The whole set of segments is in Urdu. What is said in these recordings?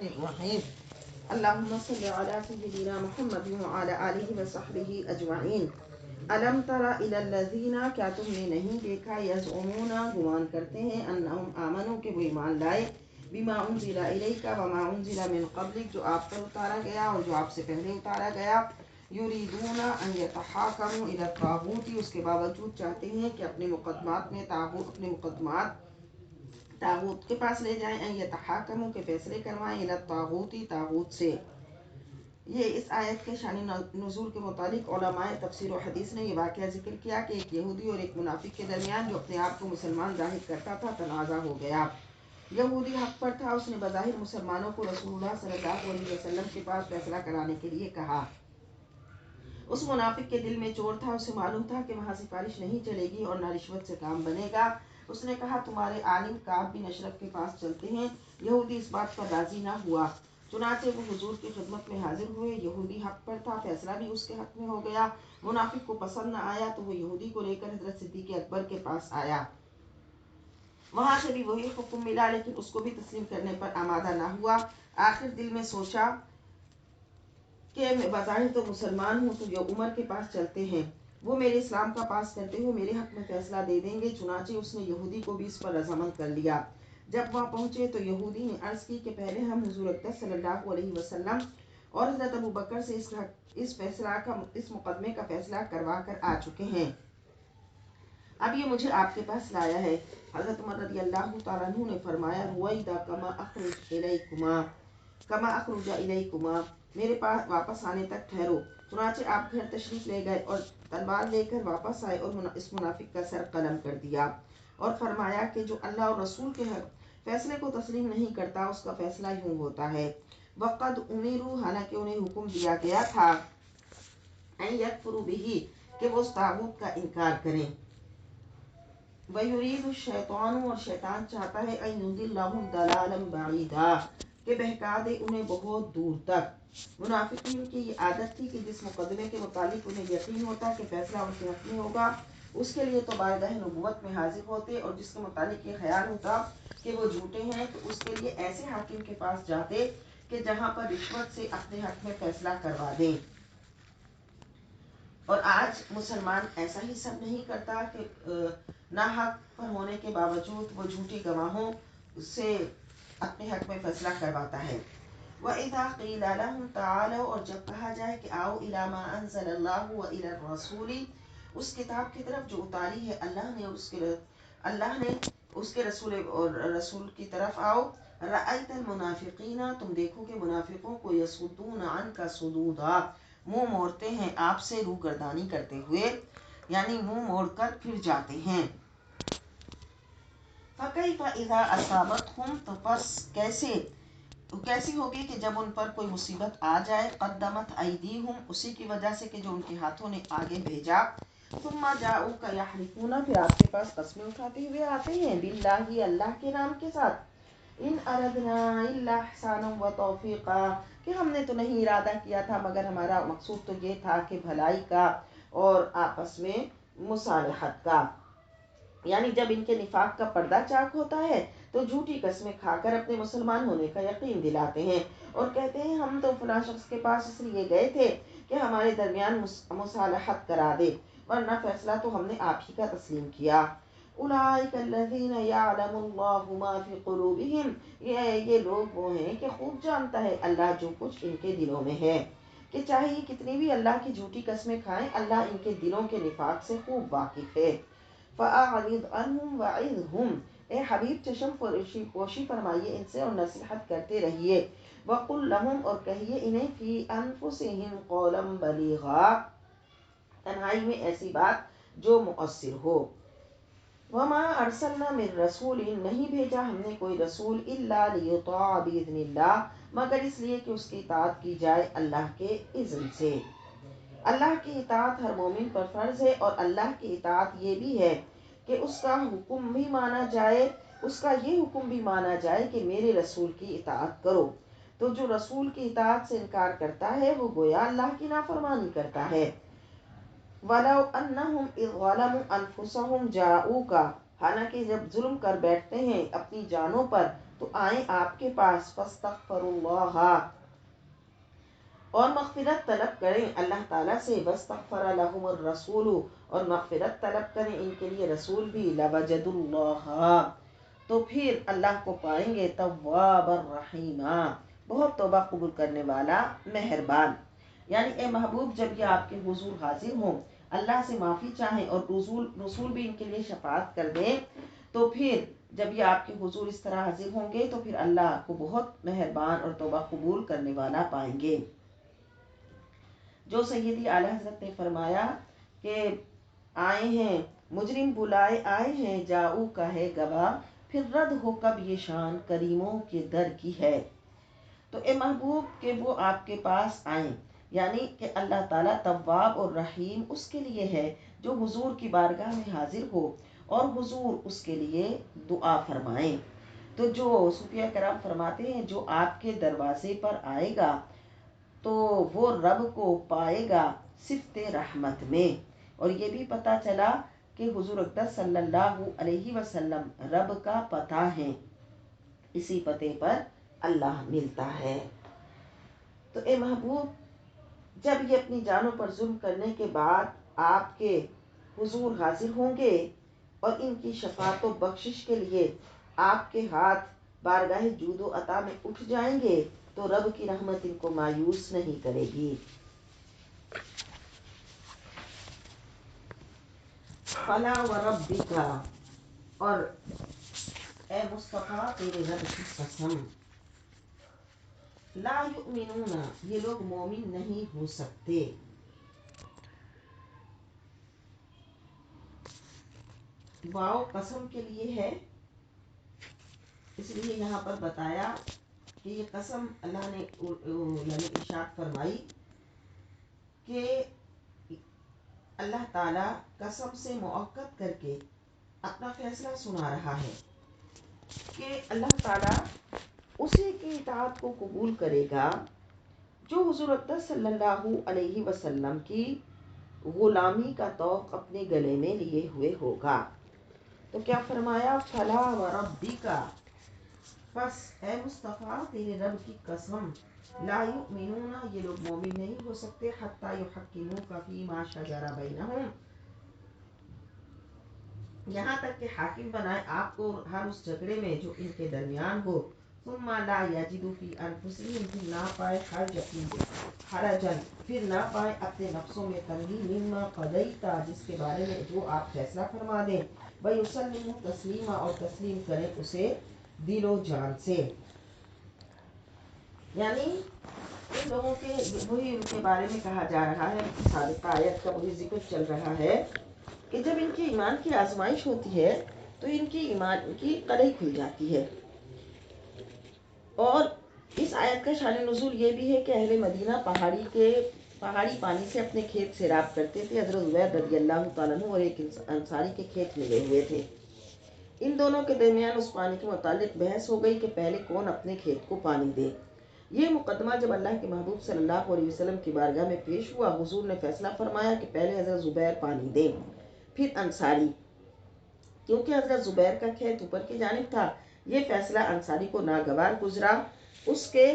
الرحیم اللہم صلی علی سیدنا محمد وعلی آلہ وصحبہ اجمعین۔ الم تر الی الذین، کیا تم نے نہیں دیکھا، یزعمون، گمان کرتے ہیں، انہم آمنوا، کہ وہ ایمان لائے، بما انزل الیک وما انزل من قبلک، جو آپ پر اتارا گیا اور جو آپ سے پہلے اتارا گیا، یریدون ان یتحاکموا الی الطاغوت، اس کے باوجود چاہتے ہیں کہ اپنے مقدمات طاغوت کے پاس لے جائیں، ان یتحاکموا، کے فیصلے کروائیں، الی الطاغوت، طاغوت سے۔ یہ اس آیت کے شان نزول کے متعلق علماء تفسیر و حدیث نے یہ واقعہ ذکر کیا کہ ایک یہودی اور ایک منافق کے درمیان، جو اپنے آپ کو مسلمان ظاہر کرتا تھا، تنازع ہو گیا۔ یہودی حق پر تھا، اس نے بظاہر مسلمانوں کو رسول اللہ صلی اللہ علیہ وسلم کے پاس فیصلہ کرانے کے لیے کہا۔ اس منافق کے دل میں چور تھا، اسے معلوم تھا کہ وہاں سفارش نہیں چلے گی اور نہ رشوت سے کام بنے گا۔ اس نے کہا، تمہارے عالم کعب بن اشرف کے پاس چلتے ہیں۔ یہودی اس بات پر راضی نہ ہوا، چنانچہ وہ حضور کی خدمت میں حاضر ہوئے۔ یہودی حق پر تھا، فیصلہ بھی اس کے حق میں ہو گیا۔ منافق کو پسند نہ آیا تو وہ یہودی کو لے کر حضرت صدیق اکبر کے پاس آیا۔ وہاں سے بھی وہی حکم ملا، لیکن اس کو بھی تسلیم کرنے پر آمادہ نہ ہوا۔ آخر دل میں سوچا کہ میں بظاہر تو مسلمان ہوں، تو یہ عمر کے پاس چلتے ہیں، وہ میرے اسلام کا پاس کرتے ہوئے میرے حق میں فیصلہ دے دیں گے۔ چنانچہ اس نے یہودی کو بھی اس پر رضامند کر لیا۔ جب وہاں پہنچے تو یہودی نے عرض کی کہ پہلے ہم حضور اقدس صلی اللہ علیہ وسلم اور حضرت ابوبکر سے اس مقدمے کا فیصلہ کروا کر آ چکے ہیں، اب یہ مجھے آپ کے پاس لایا ہے۔ حضرت عمر رضی اللہ تعالیٰ عنہ نے فرمایا، رویدا کما اخرج الیکما، میرے پاس واپس آنے تک ٹھہرو۔ چنانچہ آپ گھر تشریف لے گئے اور تلوار لے کر واپس آئے اور اس منافق کا سر قلم کر دیا اور فرمایا کہ جو اللہ اور رسول کے فیصلے کو تسلیم نہیں کرتا، اس کا فیصلہ یوں ہوتا ہے۔ وقد امروا، حالانکہ انہیں حکم دیا گیا تھا، ان یکفروا بہ، کہ وہ اس طاغوت کا انکار کریں۔ وَيُرِيدُ الشَّيْطَانُ، اور شیطان چاہتا ہے، ان یضلهم ضلالا بعیدا، کہ بہکا دے انہیں بہت دور تک۔ منافقین کی یہ عادت تھی کہ جس مقدمے کے متعلق انہیں یقین ہوتا کہ فیصلہ ان کے حق میں ہوگا، اس کے لیے تو بارگاہ نبوت میں حاضر ہوتے، اور جس کے متعلق یہ خیال ہوتا کہ وہ جھوٹے ہیں تو اس کے لیے ایسے حاکم کے پاس جاتے کہ جہاں پر رشوت سے اپنے حق میں فیصلہ کروا دیں۔ اور آج مسلمان ایسا ہی سب نہیں کرتا کہ ناحق پر ہونے کے باوجود وہ جھوٹے گواہوں سے اپنے حق میں فیصلہ کرواتا ہے۔ وَإِذَا قِيلَ لَهُمْ تَعَالَوْا، اور جب کہا جائے کہ آؤ إِلَى مَا أَنزَلَ اللَّهُ وَإِلَى الرَّسُولِ، اس کتاب کی طرف جو اتاری ہے اللہ نے اور اس کے رسول کی طرف آؤ۔ رَأَيْتَ الْمُنَافِقِينَ، تم دیکھو کہ منافقوں کو، يَصُدُّونَ عَنْكَ صُدُودًا، منہ موڑتے ہیں آپ سے روگردانی کرتے ہوئے، یعنی منہ موڑ کر پھر جاتے ہیں۔ فَكَيْفَ إِذَا أَصَابَتْهُمْ، تو پس کیسی ہوگی کہ جب ان پر کوئی مصیبت آ جائے، قدمت ایدیہم، اسی کی وجہ سے کہ جو ان کے ہاتھوں نے آگے بھیجا، ثم جاؤک یحلفون، پھر آپ کے پاس قسمیں اٹھاتے ہوئے آتے ہیں، باللہ، اللہ کے نام کے ساتھ، ان اردنا الا احسانا و توفیقا، کہ ہم نے تو نہیں ارادہ کیا تھا مگر ہمارا مقصود تو یہ تھا کہ بھلائی کا اور آپس میں مصالحت کا۔ یعنی جب ان کے نفاق کا پردہ چاک ہوتا ہے تو جھوٹی قسمیں کھا کر اپنے مسلمان ہونے کا یقین دلاتے ہیں اور کہتے ہیں ہم تو فلاں شخص کے پاس اس لیے گئے تھے کہ ہمارے درمیان مصالحت کرا دے، ورنہ فیصلہ تو ہم نے آپ ہی کا تسلیم کیا۔ اولئک الذین یعلم اللہ ما فی قلوبہم، یہ لوگ وہ ہیں کہ خوب جانتا ہے اللہ جو کچھ ان کے دلوں میں ہے، کہ چاہے یہ کتنی بھی اللہ کی جھوٹی قسمیں کھائیں، اللہ ان کے دلوں کے نفاق سے خوب واقف ہے۔ فَأَعْرِضْ عَنْهُمْ وَعِظْهُمْ، اے حبیب چشم پوشی فرمائیے ان سے اور نصیحت کرتے رہیے۔ وَقُلْ لَهُمْ، اور کہیے انہیں، فِي أَنفُسِهِمْ قَوْلًا بَلِيغًا، تنہائی میں ایسی بات جو مؤثر ہو۔ وَمَا أَرْسَلْنَا مِن رَّسُولٍ، نہیں بھیجا ہم نے کوئی رسول، إِلَّا لِيُطَاعَ بِإِذْنِ اللَّهِ، مگر اس لیے کہ اس کی اطاعت کی جائے اللہ کے اذن سے۔ اللہ کی اطاعت ہر مومن پر فرض ہے، اور اللہ کی اطاعت یہ بھی ہے کہ اس کا حکم بھی مانا جائے، اس کا یہ حکم بھی مانا جائے کہ میرے رسول کی اطاعت کرو۔ تو جو رسول کی اطاعت سے انکار کرتا ہے وہ گویا اللہ کی نافرمانی کرتا ہے۔ وَلَوْ أَنَّهُمْ إِذْ ظَلَمُوا أَنفُسَهُمْ جَاءُوكَ، حالانکہ جب ظلم کر بیٹھتے ہیں اپنی جانوں پر، تو آئیں آپ کے پاس، فاستغفروا اللہ، اور مغفرت طلب کریں اللہ تعالیٰ سے، واستغفر لهم الرسول، اور مغفرت طلب کریں ان کے لیے رسول بھی، لوجدوا اللہ، تو پھر اللہ کو پائیں گے تواب الرحیم، بہت توبہ قبول کرنے والا، مہربان۔ یعنی اے محبوب، جب یہ آپ کے حضور حاضر ہوں، اللہ سے معافی چاہیں اور رسول بھی ان کے لیے شفاعت کر دیں، تو پھر جب یہ آپ کے حضور اس طرح حاضر ہوں گے تو پھر اللہ کو بہت مہربان اور توبہ قبول کرنے والا پائیں گے۔ جو سیدی اعلیٰ حضرت نے فرمایا کہ آئے ہیں مجرم بلائے آئے ہیں، جاؤ کا ہے گواہ، پھر رد ہو کب یہ شان کریموں کے در کی ہے۔ تو اے محبوب کہ وہ آپ کے پاس آئیں، یعنی کہ اللہ تعالیٰ تواب اور رحیم اس کے لیے ہے جو حضور کی بارگاہ میں حاضر ہو اور حضور اس کے لیے دعا فرمائیں۔ تو جو صوفیہ کرام فرماتے ہیں جو آپ کے دروازے پر آئے گا تو وہ رب کو پائے گا صفت رحمت میں۔ اور یہ بھی پتہ چلا کہ حضور اقدس صلی اللہ علیہ وسلم رب کا پتہ ہے، اسی پتے پر اللہ ملتا ہے۔ تو اے محبوب، جب یہ اپنی جانوں پر ظلم کرنے کے بعد آپ کے حضور حاضر ہوں گے اور ان کی شفاعت و بخشش کے لیے آپ کے ہاتھ بارگاہ جود و عطا میں اٹھ جائیں گے تو رب کی رحمت ان کو مایوس نہیں کرے گی۔ فلا وربک، اور اے مصطفیٰ تیرے رب کی قسم، لا یؤمنون، یہ لوگ مومن نہیں ہو سکتے۔ واو قسم کے لیے ہے، اس لیے یہاں پر بتایا کہ یہ قسم اللہ نے یعنی ارشاد فرمائی کہ اللہ تعالیٰ قسم سے مؤکد کر کے اپنا فیصلہ سنا رہا ہے کہ اللہ تعالیٰ اسی کی اطاعت کو قبول کرے گا جو حضور اقدس صلی اللہ علیہ وسلم کی غلامی کا طوق اپنے گلے میں لیے ہوئے ہوگا۔ تو کیا فرمایا؟ فلا وربک، پس اے مصطفیٰ تیرے رب کی قسم، لا یؤمنون، یہ لوگ مومن نہیں ہو سکتے، حتی یحکموک فیما شجر بینہم، یہاں تک کہ حاکم بنائے آپ کو ہر اس جھگڑے میں جو ان کے درمیان ہو، ثم لا یجدوا فی انفسہم، پھر نہ پائے حرجا، پھر نہ پائے اپنے نفسوں میں تنگی، مما قضیت، جس کے بارے میں جو آپ فیصلہ فرما دیں، ویسلموا تسلیما، اور تسلیم کریں اسے دل و جان سے۔ یعنی ان لوگوں کے وہی ان کے بارے میں کہا جا رہا ہے، سابقہ آیت کا وہی ذکر چل رہا ہے کہ جب ان کی ایمان کی آزمائش ہوتی ہے تو ان کی ایمان کی قلعی کھل جاتی ہے۔ اور اس آیت کا شان نزول یہ بھی ہے کہ اہل مدینہ پہاڑی پانی سے اپنے کھیت سیراب کرتے تھے۔ حضرت زبیر رضی اللہ تعالیٰ عنہ اور ایک انصاری کے کھیت ملے ہوئے تھے، ان دونوں کے درمیان اس پانی کے متعلق بحث ہو گئی کہ پہلے کون اپنے کھیت کو پانی دے۔ یہ مقدمہ جب اللہ کے محبوب صلی اللہ علیہ وسلم کی بارگاہ میں پیش ہوا، حضور نے فیصلہ فرمایا کہ پہلے حضرت زبیر پانی دیں، پھر انصاری، کیونکہ حضرت زبیر کا کھیت اوپر کی جانب تھا۔ یہ فیصلہ انصاری کو ناگوار گزرا، اس کے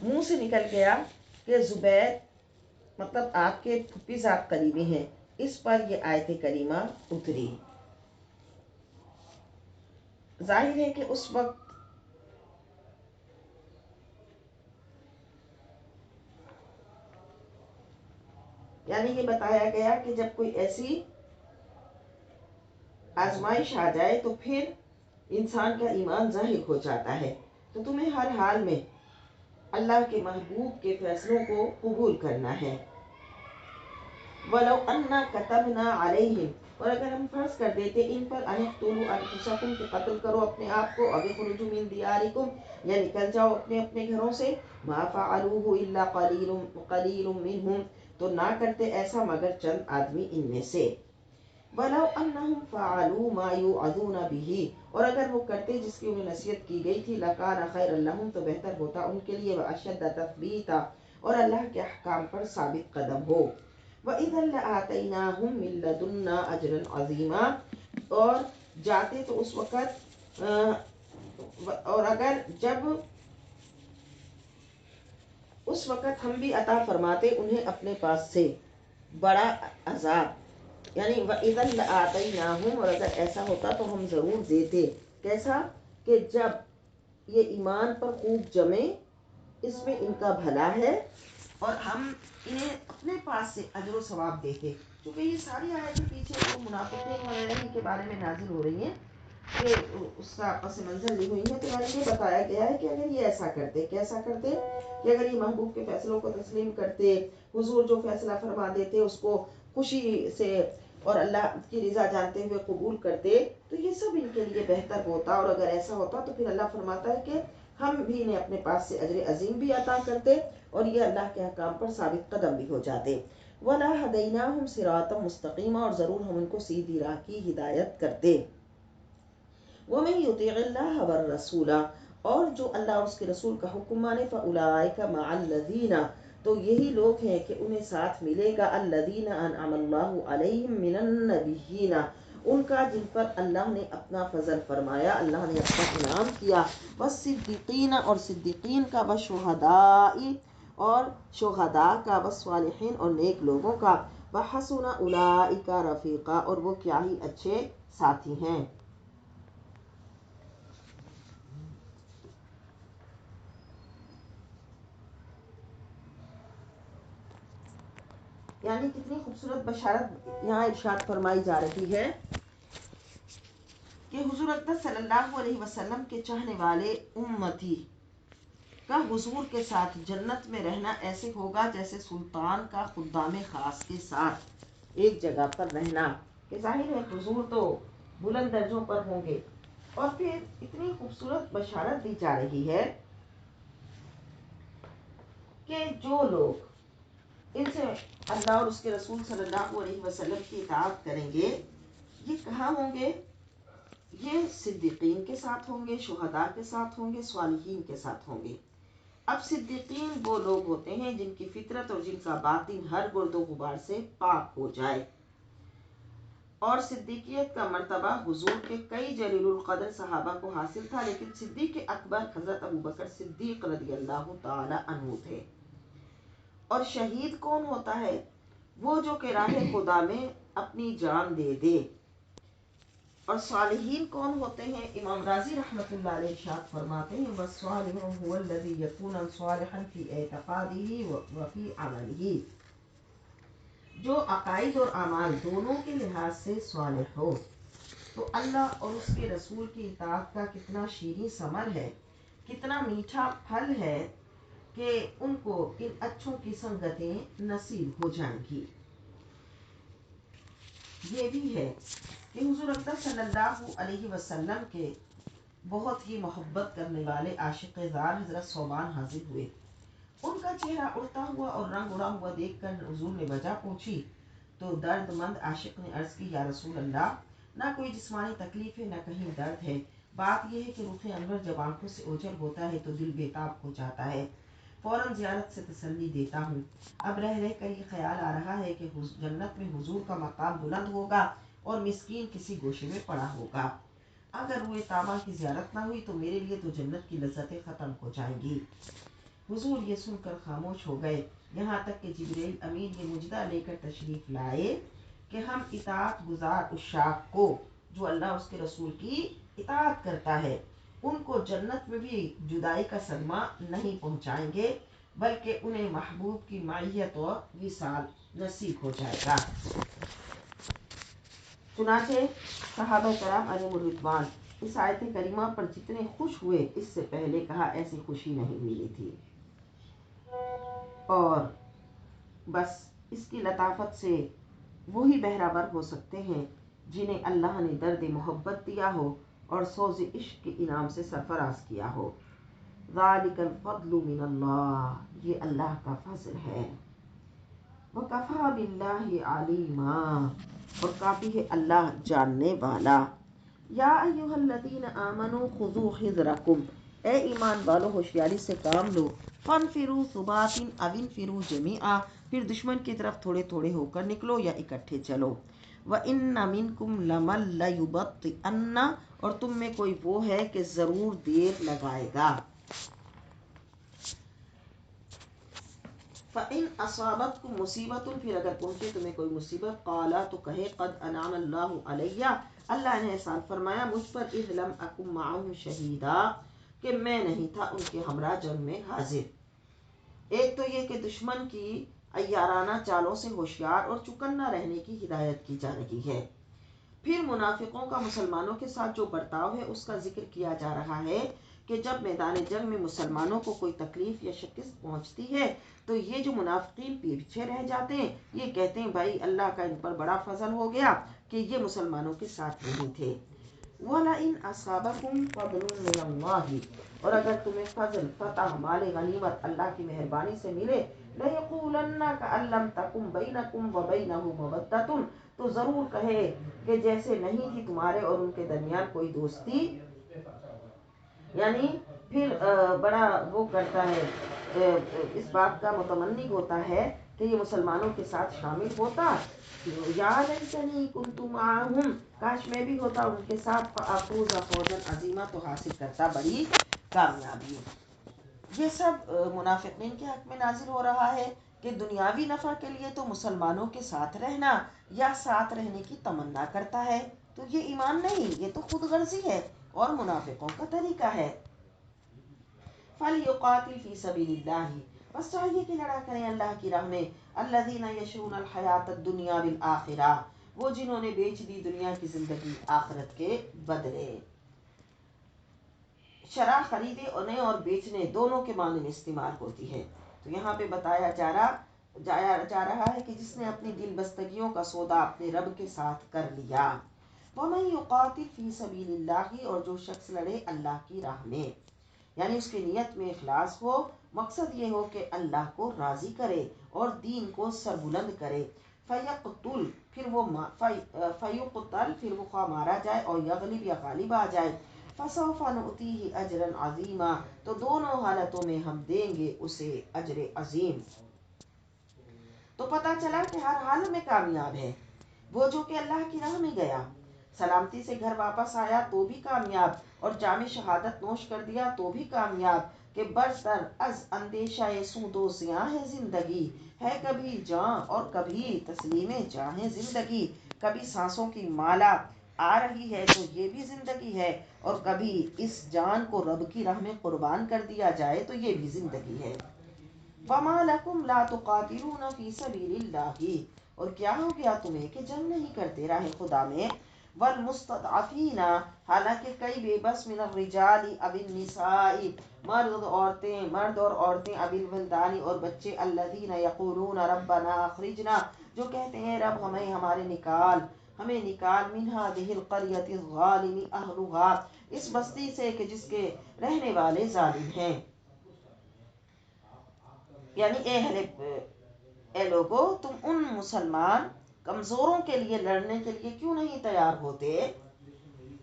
منہ سے نکل گیا کہ زبیر مطلب آپ کے پھپھی ذات قریبی ہیں۔ اس پر یہ آیت کریمہ اتری۔ ظاہر ہے کہ اس وقت یعنی یہ بتایا گیا کہ جب کوئی ایسی آزمائش آ جائے تو پھر انسان کا ایمان ظاہر ہو جاتا ہے، تو تمہیں ہر حال میں اللہ کے محبوب کے فیصلوں کو قبول کرنا ہے۔ وَلَوْ أَنَّا كَتَبْنَا عَلَيْهِمْ، اور اگر ہم فرض کر دیتے ان پر، أَنِ اقْتُلُوا أَنفُسَكُمْ، کہ قتل کرو اپنے آپ کو، أَوْ اخْرُجُوا مِنْ دِيَارِكُمْ، یا نکل جاؤ اپنے اپنے گھروں سے، مَا فَعَلُوهُ إِلَّا قَلِيلٌ مِّنْهُمْ، تو نہ کرتے ایسا مگر چند آدمی ان میں سے۔ وَلَوْ أَنَّهُمْ فَعَلُوا مَا يُوعَظُونَ بِهِ، اور اگر وہ کرتے جس کی انہیں نصیحت کی گئی تھی، لَكَانَ خَيْرًا لَهُمْ، تو بہتر ہوتا ان کے لیے، وَأَشَدَّ تَثْبِيتًا، اور اللہ کے احکام پر ثابت قدم ہو، وَإِذًا لَآتَيْنَاهُمْ مِن لَّدُنَّا أَجْرًا عَظِيمًا، اور جاتے تو اس وقت اور اگر جب اس وقت ہم بھی عطا فرماتے انہیں اپنے پاس سے بڑا عذاب، یعنی وَإِذًا لَآتَيْنَاهُمْ، اور اگر ایسا ہوتا تو ہم ضرور دیتے۔ کیسا؟ کہ جب یہ ایمان پر خوب جمے، اس میں ان کا بھلا ہے، اور ہم انہیں اپنے پاس سے اجر و ثواب دیتے۔ چونکہ یہ ساری آیتیں پیچھے جو منافقین وغیرہ کے بارے میں نازل ہو رہی ہیں، کہ اس کا پس منظر لی ہوئی ہے، تو یعنی یہ بتایا گیا ہے کہ اگر یہ ایسا کرتے، کیسا کرتے کہ اگر یہ محبوب کے فیصلوں کو تسلیم کرتے، حضور جو فیصلہ فرما دیتے اس کو خوشی سے اور اللہ کی رضا جانتے ہوئے قبول کرتے، تو یہ سب ان کے لیے بہتر ہوتا۔ اور اگر ایسا ہوتا تو پھر اللہ فرماتا ہے کہ ہم بھی انہیں اپنے پاس سے اجر عظیم بھی عطا کرتے، اور یہ اللہ کے احکام پر ثابت قدم بھی ہو جاتے۔ وَلَا هَدَيْنَاهُمْ صِرَاطًا مُسْتَقِيمًا، اور ضرور ہم ان کو سیدھی راہ کی ہدایت کرتے۔ وَمَن يُطِعِ اللَّهَ وَالرَّسُولَ، اور جو اللہ اور اس کے رسول کا حکم مانے، فَأُولَٰئِكَ مَعَ الَّذِينَ، تو یہی لوگ ہیں کہ انہیں ساتھ ملے گا، الَّذِينَ أَنْعَمَ اللَّهُ عَلَيْهِم مِّنَ النَّبِيِّينَ، ان کا جن پر اللہ نے اپنا فضل فرمایا، اللہ نے اپنا انعام کیا، وَالصِّدِّقِينَ، اور صدیقین کا، وَالشُّهَدَاءِ، اور شہداء کا، وَالصَّالِحِينَ، اور نیک لوگوں کا، وَحَسُنَ أُولَٰئِكَ رَفِيقًا، اور وہ کیا ہی اچھے ساتھی ہیں۔ یعنی کتنی خوبصورت بشارت یہاں ارشاد فرمائی جا رہی ہے کہ حضور اقدس صلی اللہ علیہ وسلم کے چاہنے والے امتی کا حضور کے ساتھ جنت میں رہنا ایسے ہوگا جیسے سلطان کا خدام خاص کے ساتھ ایک جگہ پر رہنا، کہ ظاہر ہے حضور تو بلند درجوں پر ہوں گے۔ اور پھر اتنی خوبصورت بشارت دی جا رہی ہے کہ جو لوگ ان سے اللہ اور اس کے رسول صلی اللہ علیہ وسلم کی اطاعت کریں گے، یہ کہاں ہوں گے؟ یہ صدیقین کے ساتھ ہوں گے، شہداء کے ساتھ ہوں گے، صالحین کے ساتھ ہوں گے۔ اب صدیقین وہ لوگ ہوتے ہیں جن کی فطرت اور جن کا باطن ہر گرد و غبار سے پاک ہو جائے، اور صدیقیت کا مرتبہ حضور کے کئی جلیل القدر صحابہ کو حاصل تھا، لیکن صدیق اکبر حضرت ابوبکر صدیق رضی اللہ تعالی عنہ تھے۔ اور شہید کون ہوتا ہے؟ وہ جو کہ راہ خدا میں اپنی جان دے دے۔ اور صالحین کون ہوتے ہیں؟ امام راضی رحمۃ اللہ علیہ ارشاد فرماتے ہیں، وَالصَّالِحُ هُوَ الَّذِي يَكُونُ صَالِحًا فِي اعْتِقَادِهِ وَفِي عَمَلِهِ، جو عقائد اور اعمال دونوں کے لحاظ سے صالح ہو۔ تو اللہ اور اس کے رسول کی اطاعت کا کتنا شیریں ثمر ہے، کتنا میٹھا پھل ہے کہ ان کو ان اچھوں کی سنگتیں نصیب ہو جائیں گی۔ یہ بھی ہے کہ حضور اقدس صلی اللہ علیہ وسلم کے بہت ہی محبت کرنے والے عاشق زار حضرت ثوبان حاضر ہوئے۔ ان کا چہرہ اڑتا ہوا اور رنگ اڑا ہوا دیکھ کر حضور نے وجہ پوچھی، تو درد مند عاشق نے عرض کی، یا رسول اللہ، نہ کوئی جسمانی تکلیف ہے نہ کہیں درد ہے، بات یہ ہے کہ رخ انور جب آنکھوں سے اوجھل ہوتا ہے تو دل بےتاب ہو جاتا ہے، فوراً زیارت سے تسلی دیتا ہوں۔ اب رہ رہ کر یہ خیال آ رہا ہے کہ جنت میں حضور کا مقام بلند ہوگا اور مسکین کسی گوشے میں پڑا ہوگا۔ اگر روئے طابہ کی زیارت نہ ہوئی تو میرے لیے تو جنت کی لذتیں ختم ہو جائیں گی۔ حضور یہ سن کر خاموش ہو گئے، یہاں تک کہ جبریل امین یہ مجدہ لے کر تشریف لائے کہ ہم اطاعت گزار عشاق کو، جو اللہ اس کے رسول کی اطاعت کرتا ہے، ان کو جنت میں بھی جدائی کا صدمہ نہیں پہنچائیں گے، بلکہ انہیں محبوب کی معیت و وصال نصیب ہو جائے گا۔ چنانچہ صحابہ کرام علیہم الرضوان اس آیت کریمہ پر جتنے خوش ہوئے، اس سے پہلے کہا ایسی خوشی نہیں ملی تھی۔ اور بس اس کی لطافت سے وہی بہرہ ہو سکتے ہیں جنہیں اللہ نے درد محبت دیا ہو اور سوز عشق کے انعام سے سرفراز کیا ہو۔ ذالک الفضل من اللہ، یہ اللہ کا فضل ہے۔ وَكَفَى بِاللَّهِ عَلِيمًا، اور کافی ہے اللہ جاننے والا۔ یا ایھا الذین آمنوا خذوا حذرکم، اے ایمان والو ہوشیاری سے کام لو۔ فانفروا ثبات او انفروا جمیعا، پھر دشمن کی طرف تھوڑے تھوڑے ہو کر نکلو یا اکٹھے چلو۔ وَإِنَّ مِنْكُمْ لَمَن لَّيُبَطِّئَنَّ اور تم میں کوئی وہ ہے کہ ضرور دیر لگائے گا. فَإِنْ أَصَابَتْكُمْ مُصِیبَةٌ پھر اگر پہنچے تمہیں کوئی مصیبت قَالَ تو کہے قَدْ أَنْعَمَ اللَّهُ عَلَيَّ اللہ نے احسان فرمایا مجھ پر اِذْ لَمْ أَكُنْ مَعَهُمْ شَهِيدًا کہ میں نہیں تھا ان کے ہمراہ جنگ میں حاضر. ایک تو یہ کہ دشمن کی عیارانہ چالوں سے ہوشیار اور چکنا رہنے کی ہدایت کی جا رہی ہے. پھر منافقوں کا مسلمانوں کے ساتھ جو برتاؤ ہے اس کا ذکر کیا جا رہا ہے کہ جب میدان جنگ میں مسلمانوں کو کوئی تکلیف یا شکست پہنچتی ہے تو یہ جو منافقین پیچھے رہ جاتے ہیں یہ کہتے ہیں بھائی اللہ کا ان پر بڑا فضل ہو گیا کہ یہ مسلمانوں کے ساتھ نہیں تھے. وَلَئِنْ أَصَابَكُمْ فَضْلٌ مِّنَ اللَّهِ اور اگر تمہیں فضل فتح مال غنیمت اللہ کی مہربانی سے ملے لَيَقُولَنَّ كَأَن لَّمْ تَكُن بَيْنَكُمْ وَبَيْنَهُ مَوَدَّةٌ تو ضرور کہے کہ جیسے نہیں تھی تمہارے اور ان کے درمیان کوئی دوستی. یعنی پھر بڑا وہ کرتا ہے اس بات کا متمنی ہوتا ہے کہ یہ مسلمانوں کے ساتھ شامل ہوتا. یا لیتنی کنت معہم کاش میں بھی ہوتا ان کے ساتھ فافوز فوزا عظیما تو حاصل کرتا بڑی کامیابی. یہ سب منافقین کے حق میں نازل ہو رہا ہے کہ دنیاوی نفع کے لیے تو مسلمانوں کے ساتھ رہنا یا ساتھ رہنے کی تمنا کرتا ہے تو یہ ایمان نہیں یہ تو خود غرضی ہے اور منافقوں کا طریقہ ہے. فَلْيُقَاتِلْ فِي سَبِيلِ اللَّهِ بس چاہیے کہ لڑا کریں اللہ کی راہ میں الَّذِينَ يَشْرُونَ الْحَيَاةَ الدُّنْيَا بِالْآخِرَةِ وہ جنہوں نے بیچ دی دنیا کی زندگی آخرت کے بدلے. شرع خریدے اور بیچنے دونوں کے معنی میں استعمال ہوتی ہے. تو یہاں پہ بتایا جا رہا ہے کہ جس نے اپنی دل بستگیوں کا سودا اپنے رب کے ساتھ کر لیا. وَمَن يُقَاتِلْ فِي سَبِيلِ اللَّهِ اور جو شخص لڑے اللہ کی راہ میں یعنی اس کی نیت میں اخلاص ہو مقصد یہ ہو کہ اللہ کو راضی کرے اور دین کو سربلند کرے. فَيَقْتُلْ پھر وہ خواہ مارا جائے اور یغلب یا غالب آ جائے. فَسَوْفَ نُؤْتِيهِ أَجْرًا عَظِيمًا تو دونوں حالتوں میں ہم دیں گے اسے اجر عظیم. تو پتہ چلا کہ ہر حال میں کامیاب ہے. وہ جو کہ اللہ کی راہ میں گیا سلامتی سے گھر واپس آیا تو بھی کامیاب اور جام شہادت نوش کر دیا تو بھی کامیاب کہ برتر از اندیشہ سود و سیاہ ہے زندگی ہے کبھی جاں اور کبھی تسلیم جاں ہے زندگی. کبھی سانسوں کی مالا آ رہی ہے تو یہ بھی زندگی ہے اور کبھی اس جان کو رب کی راہ میں قربان کر دیا جائے تو یہ بھی زندگی ہے. وَمَا لَكُمْ لَا تُقَاتِلُونَ فِي سَبِيلِ اللَّهِ اور کیا ہو گیا تمہیں کہ جنگ نہیں کرتے راہ خدا میں. والمستضعفین حالانکہ کئی بے بس من الرجال اب النساء مرد اور عورتیں اب الولدان اور بچے الذین یقولون ربنا اخرجنا جو کہتے ہیں رب ہمیں نکال من هذه القریة الظالم اہلها اس بستی سے کہ جس کے رہنے والے ظالم ہیں. یعنی اے لوگو تم ان مسلمان کمزوروں کے لیے لڑنے کے لیے کیوں نہیں تیار ہوتے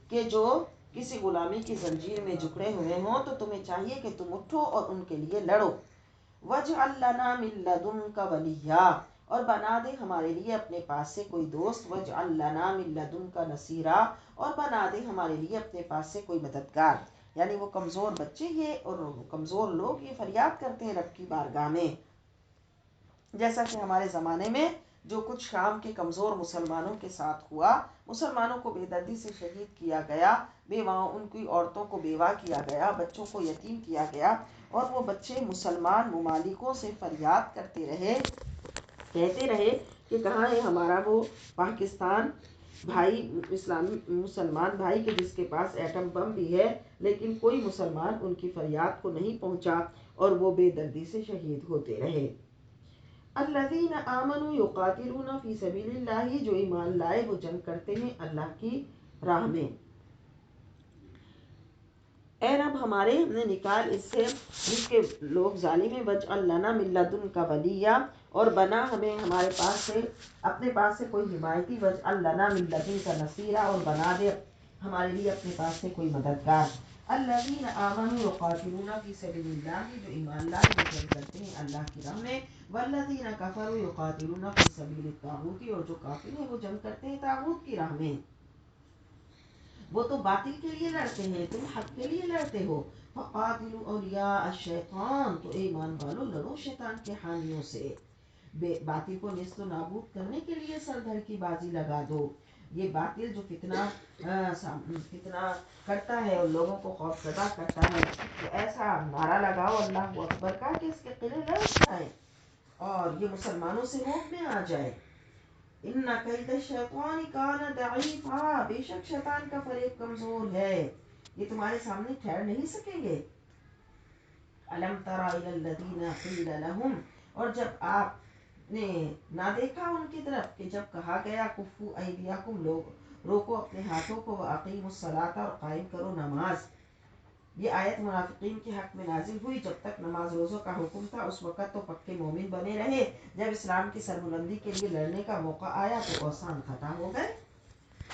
کہ جو کسی غلامی کی زنجیر میں جکڑے ہوئے ہوں تو تمہیں چاہیے کہ تم اٹھو اور ان کے لیے لڑو. وَاجْعَل لَّنَا مِن لَّدُنْكَ وَلِيًّا اور بنا دے ہمارے لیے اپنے پاس سے کوئی دوست. وَاجْعَل لَّنَا مِن لَّدُنْكَ نَصِيرًا اور بنا دے ہمارے لیے اپنے پاس سے کوئی مددگار. یعنی وہ کمزور بچے یہ اور کمزور لوگ یہ فریاد کرتے ہیں رب کی بارگاہ میں جیسا کہ ہمارے زمانے میں جو کچھ شام کے کمزور مسلمانوں کے ساتھ ہوا. مسلمانوں کو بے دردی سے شہید کیا گیا بیواؤں ان کی عورتوں کو بیوہ کیا گیا بچوں کو یتیم کیا گیا اور وہ بچے مسلمان ممالکوں سے فریاد کرتے رہے کہتے رہے کہ کہاں ہے ہمارا وہ پاکستان بھائی مسلمان بھائی کہ جس کے پاس ایٹم بم بھی ہے لیکن کوئی مسلمان ان کی فریاد کو نہیں پہنچا اور وہ بے دردی سے شہید ہوتے رہے. الذین آمنوا یقاتلون فی سبیل اللہ جو ایمان لائے وہ جنگ کرتے ہیں اللہ کی راہ میں. اے رب ہمارے ہمیں نکال اس سے جس کے لوگ ظالم ہیں. وَاجْعَل لَّنَا مِن لَّدُنْكَ وَلِيًّا اور بنا ہمیں ہمارے پاس سے اپنے پاس سے کوئی حمایتی. وَاجْعَل لَّنَا مِن لَّدُنْكَ نَصِيرًا اور بنا دے ہمارے لیے اپنے پاس سے کوئی مددگار. الذین آمنوا یقاتلون فی سبیل اللہ، جو ایمان لائے وہ جنگ کرتے ہیں اللہ کی راہ میں، والذین کفروا یقاتلون فی سبیل الطاغوت، اور جو کافر ہیں وہ جنگ کرتے ہیں طاغوت کی راہ میں۔ وہ تو باطل کے لیے لڑتے ہیں، تم حق کے لیے لڑتے ہو۔ فقاتلوا اولیاء الشیطان، تو اے ایمان والو لڑو شیطان کے حامیوں سے، باطل کو نیست و نابود کرنے کے لیے سر دھڑ کی بازی لگا دو۔ یہ باطل جو فتنہ کرتا ہے اور لوگوں کو خوف زدہ کرتا ہے، تو ایسا نعرہ لگاؤ اللہ اکبر کا کہ اس کے قلعے لرز جائیں اور یہ مسلمانوں سے روک میں آ جائے۔ ان کید الشیطان کان ضعیفا، بے شک شیطان کا فریب کمزور ہے، یہ تمہارے سامنے ٹھہر نہیں سکیں گے۔ الم تر الی الذین قیل لهم، اور جب آپ نے نہ دیکھا ان کی طرف کہ جب کہا گیا کفو ایدیکم، لوگ روکو اپنے ہاتھوں کو، واقیموا الصلاۃ، اور قائم کرو نماز۔ یہ آیت منافقین کے حق میں نازل ہوئی، جب تک نماز روزوں کا حکم تھا اس وقت تو پکے مومن بنے رہے، جب اسلام کی سربلندی کے لیے لڑنے کا موقع آیا تو اوثان ختم ہو گئے۔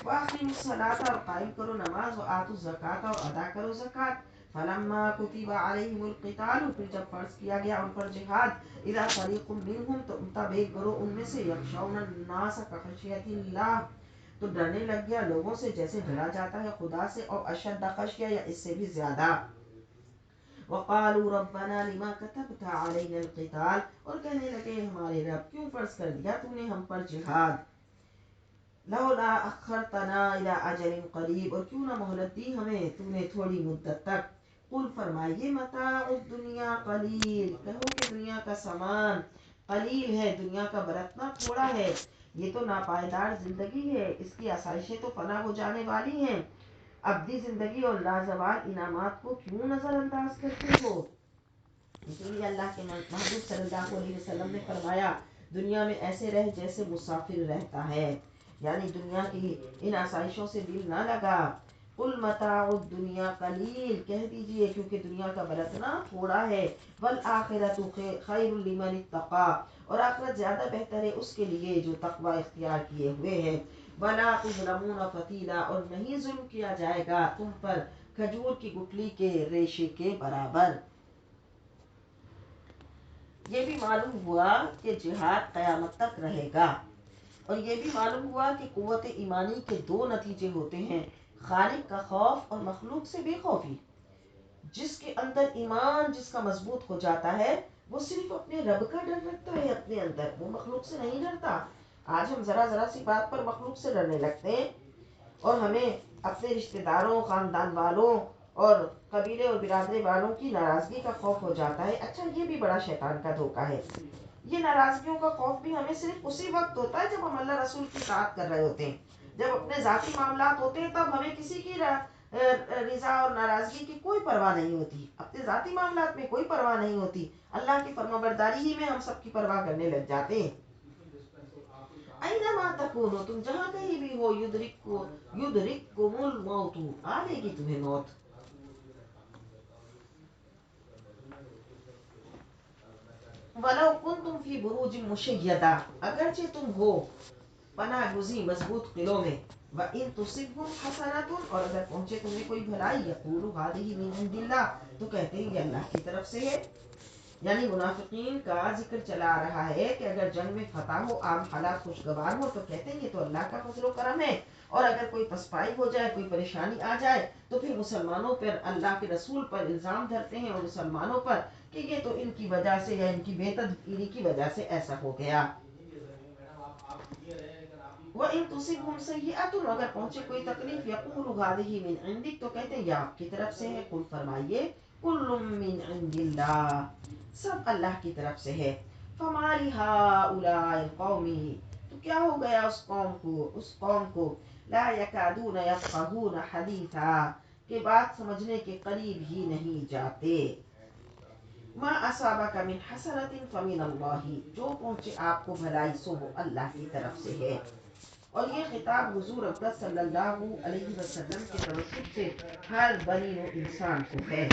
واقیموا الصلاۃ، اور قائم کرو نماز، وآتوا الزکوٰۃ، اور ادا کرو زکوٰۃ۔ فلما کتب علیہم القتال، پھر جب فرض کیا گیا ان پر جہاد، اذا فریق منہم، تو تب ایک گروہ ان میں سے، یخشون الناس کخشیۃ اللہ، تو ڈرنے لگ گیا لوگوں سے جیسے ڈرا جاتا ہے خدا سے، اور اشد خشیہ، یا اس سے بھی زیادہ۔ وقالوا ربنا لما كتبت علينا القتال، اور کہنے لگے ہمارے رب کیوں فرض کر دیا تو نے ہم پر جہاد، لولا اخرتنا الى اجل قریب، اور کیوں نہ مہلت دی ہمیں تو نے تھوڑی مدت تک۔ قل فرمائیے متاع الدنیا قلیل، کہو کہ دنیا کا سامان قلیل ہے، دنیا کا برتنا تھوڑا ہے، یہ تو ناپائیدار زندگی ہے، اس کی آسائشیں تو فنا ہو جانے والی ہیں، ابدی زندگی اور لازوال انعامات کو کیوں نظر انداز کرتے ہو۔ اسی لیے اللہ کے محبوب صلی اللہ علیہ وسلم نے فرمایا دنیا میں ایسے رہ جیسے مسافر رہتا ہے، یعنی دنیا کی ان آسائشوں سے دل نہ لگا۔ قل متاع الدنیا قلیل، کہہ دیجئے کیونکہ دنیا کا برتنا تھوڑا ہے، والآخرۃ خیر لمن اتقی، اور آخرت زیادہ بہتر ہے اس کے لیے جو تقوی اختیار کیے ہوئے ہیں۔ ولا تظلمون فتیلا، اور نہیں ظلم کیا جائے گا تم پر کھجور کی گٹلی کے ریشے کے برابر۔ یہ بھی معلوم ہوا کہ جہاد قیامت تک رہے گا، اور یہ بھی معلوم ہوا کہ قوت ایمانی کے دو نتیجے ہوتے ہیں، خالق کا خوف اور مخلوق سے بے خوفی۔ جس کے اندر ایمان جس کا مضبوط ہو جاتا ہے وہ صرف اپنے رب کا ڈر رکھتا ہے اپنے اندر، وہ مخلوق سے نہیں ڈرتا۔ آج ہم ذرا ذرا سی بات پر مخلوق سے ڈرنے لگتے ہیں، اور ہمیں اپنے رشتہ داروں، خاندان والوں اور قبیلے اور برادری والوں کی ناراضگی کا خوف ہو جاتا ہے۔ اچھا، یہ بھی بڑا شیطان کا دھوکہ ہے۔ یہ ناراضگیوں کا خوف بھی ہمیں صرف اسی وقت ہوتا ہے جب ہم اللہ رسول کی اطاعت کر رہے ہوتے ہیں، جب اپنے ذاتی معاملات ہوتے ہیں تب ہمیں کسی کی رضا اور ناراضگی کی کوئی پرواہ نہیں ہوتی، اپنے ذاتی معاملات میں کوئی پرواہ نہیں ہوتی، اللہ کی فرمانبرداری ہی میں ہم سب کی پرواہ کرنے لگ جاتے ہیں۔ اینما تکونو، تم جہاں کہیں بھی ہو، یدرککم الموت، آ لے گی تمہیں موت۔ ولو کنتم فی بروج مشیدہ، اگرچہ تم ہو پناہ گزی مضبوط قلعوں میں، وَإِن تُصِبْهُمْ حَسَنَةٌ، اور اگر پہنچے تمہیں کوئی بھلائی، یقولوا هَٰذِهِ مِنْ عِندِ اللَّهِ، تو کہتے ہیں یہ اللہ کی طرف سے ہے۔ یعنی منافقین کا ذکر چلا آ رہا ہے کہ اگر جنگ میں فتح ہو، عام حالات خوشگوار ہو، تو کہتے ہیں یہ تو اللہ کا فضل و کرم ہے، اور اگر کوئی پسپائی ہو جائے، کوئی پریشانی آ جائے، تو پھر مسلمانوں پر، اللہ کے رسول پر الزام دھرتے ہیں اور مسلمانوں پر کہ یہ تو ان کی وجہ سے یا ان کی بے تدبیری کی وجہ سے ایسا ہو گیا۔ وَإِن تُصِبْهُمْ سَيِّئَةٌ، اگر پہنچے کوئی تکلیف، يَقُولُوا هَٰذِهِ مِنْ عِندِكَ، تو کہتے ہیں یہ آپ کی طرف سے ہے۔ قل فرمائیے كُلٌّ مِّنْ عِندِ اللَّهِ، سب اللہ کی طرف سے ہے۔ فَمَا لِهَٰؤُلَاءِ الْقَوْمِ، تو کیا ہو گیا اس قوم کو لَا يَكَادُونَ يَفْقَهُونَ حَدِيثًا، کہ بات سمجھنے کے قریب ہی نہیں جاتے۔ ما اصابک من حسنۃ فمن اللہ، جو پہنچے آپ کو بھلائی سو وہ اللہ کی طرف سے ہے۔ اور یہ خطاب حضور اقدس صلی اللہ علیہ وسلم کے توسط سے ہر بنی و انسان کو ہے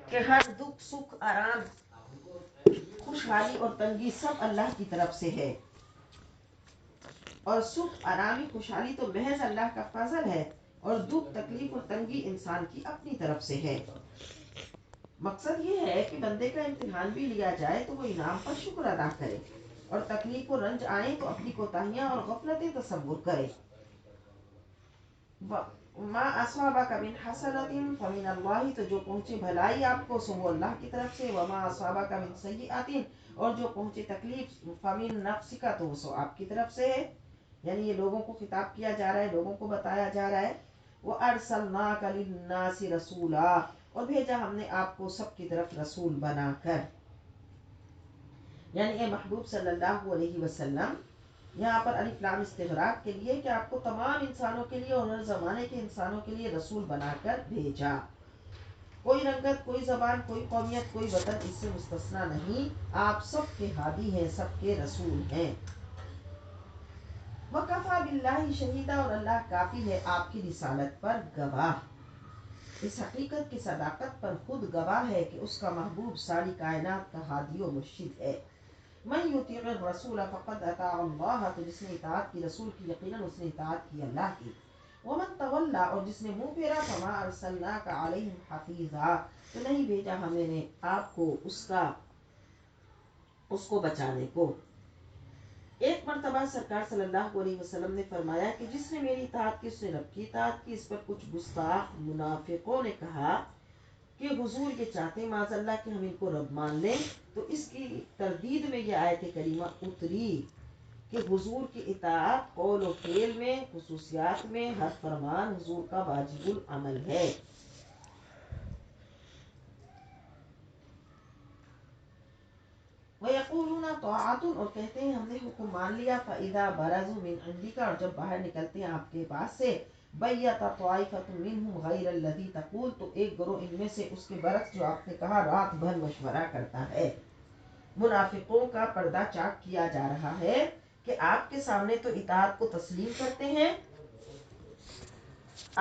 کہ ہر دکھ، سکھ، آرام، خوشحالی اور تنگی سب اللہ کی طرف سے ہے، اور سکھ، آرامی، خوشحالی تو محض اللہ کا فضل ہے، اور دکھ تکلیف اور تنگی انسان کی اپنی طرف سے ہے۔ مقصد یہ ہے کہ بندے کا امتحان بھی لیا جائے تو وہ انعام پر شکر ادا کرے، اور تکلیف و رنج آئے تو اپنی کوتاہیاں اور غفلتیں تصور کرے۔ ما اصابک من حسنۃ فمن اللہ، تو جو پہنچے بھلائی آپ کو سو وہ اللہ کی طرف سے، وما اصابک من سیئۃ، اور جو پہنچے تکلیف فمن نفسک، تو وہ سو آپ کی طرف سے ہے۔ یعنی یہ لوگوں کو خطاب کیا جا رہا ہے، لوگوں کو بتایا جا رہا ہے۔ وَأَرْسَلْنَاكَ لِلنَّاسِ رَسُولًا، اور بھیجا ہم نے آپ کو سب کی طرف رسول بنا کر۔ یعنی اے محبوب صلی اللہ علیہ وسلم، یہاں پر الف لام استغراق کے لیے کہ آپ کو تمام انسانوں کے لیے اور ہر زمانے کے انسانوں کے لیے رسول بنا کر بھیجا۔ کوئی رنگت، کوئی زبان، کوئی قومیت، کوئی وطن اس سے مستثنا نہیں، آپ سب کے ہادی ہیں، سب کے رسول ہیں۔ وَكَفَى بِاللَّهِ شَهِيدًا، اور اللہ کافی ہے آپ کی رسالت پر گواہ۔ اس حقیقت کی صداقت پر خود گواہ ہے کہ اس کا محبوب ساری کائنات کا ہادی و مرشد ہے۔ مَن يُطِعِ الرَّسُولَ فَقَدْ أَطَاعَ اللَّهَ، تو جس نے اطاعت کی رسول کی، یقیناً اس نے اطاعت کی اللہ کی۔ وَمَن تَوَلَّىٰ، اور جس نے منہ پھیرا، فَمَا أَرْسَلْنَاكَ عَلَيْهِمْ حَفِيظًا، تو نہیں بھیجا ہم نے آپ کو اس کو بچانے کو۔ ایک مرتبہ سرکار صلی اللہ علیہ وسلم نے فرمایا کہ جس نے میری اطاعت کی اس نے رب کی اطاعت کی۔ اس پر کچھ گستاخ منافقوں نے کہا کہ حضور یہ چاہتے معاذ اللہ کہ ہم ان کو رب مان لیں، تو اس کی تردید میں یہ آیت کریمہ اتری کہ حضور کی اطاعت قول و فعل میں، خصوصیات میں، ہر فرمان حضور کا واجب العمل ہے۔ وَيَقُولُونَ طَاعَةٌ، اور کہتے ہیں ہم نے حکم مان لیا۔ فَإِذَا بَرَزُوا مِنْ عِنْدِكَ، اور جب باہر نکلتے ہیں آپ کے پاس سے، بَيَّتَ طَائِفَةٌ مِّنْهُمْ غَيْرَ الَّذِي تَقُولُ، تو ایک گروہ ان میں سے اس کے برعکس جو آپ نے کہا رات بھر مشورہ کرتا ہے۔ منافقوں کا پردہ چاک کیا جا رہا ہے کہ آپ کے سامنے تو اطاعت کو تسلیم کرتے ہیں،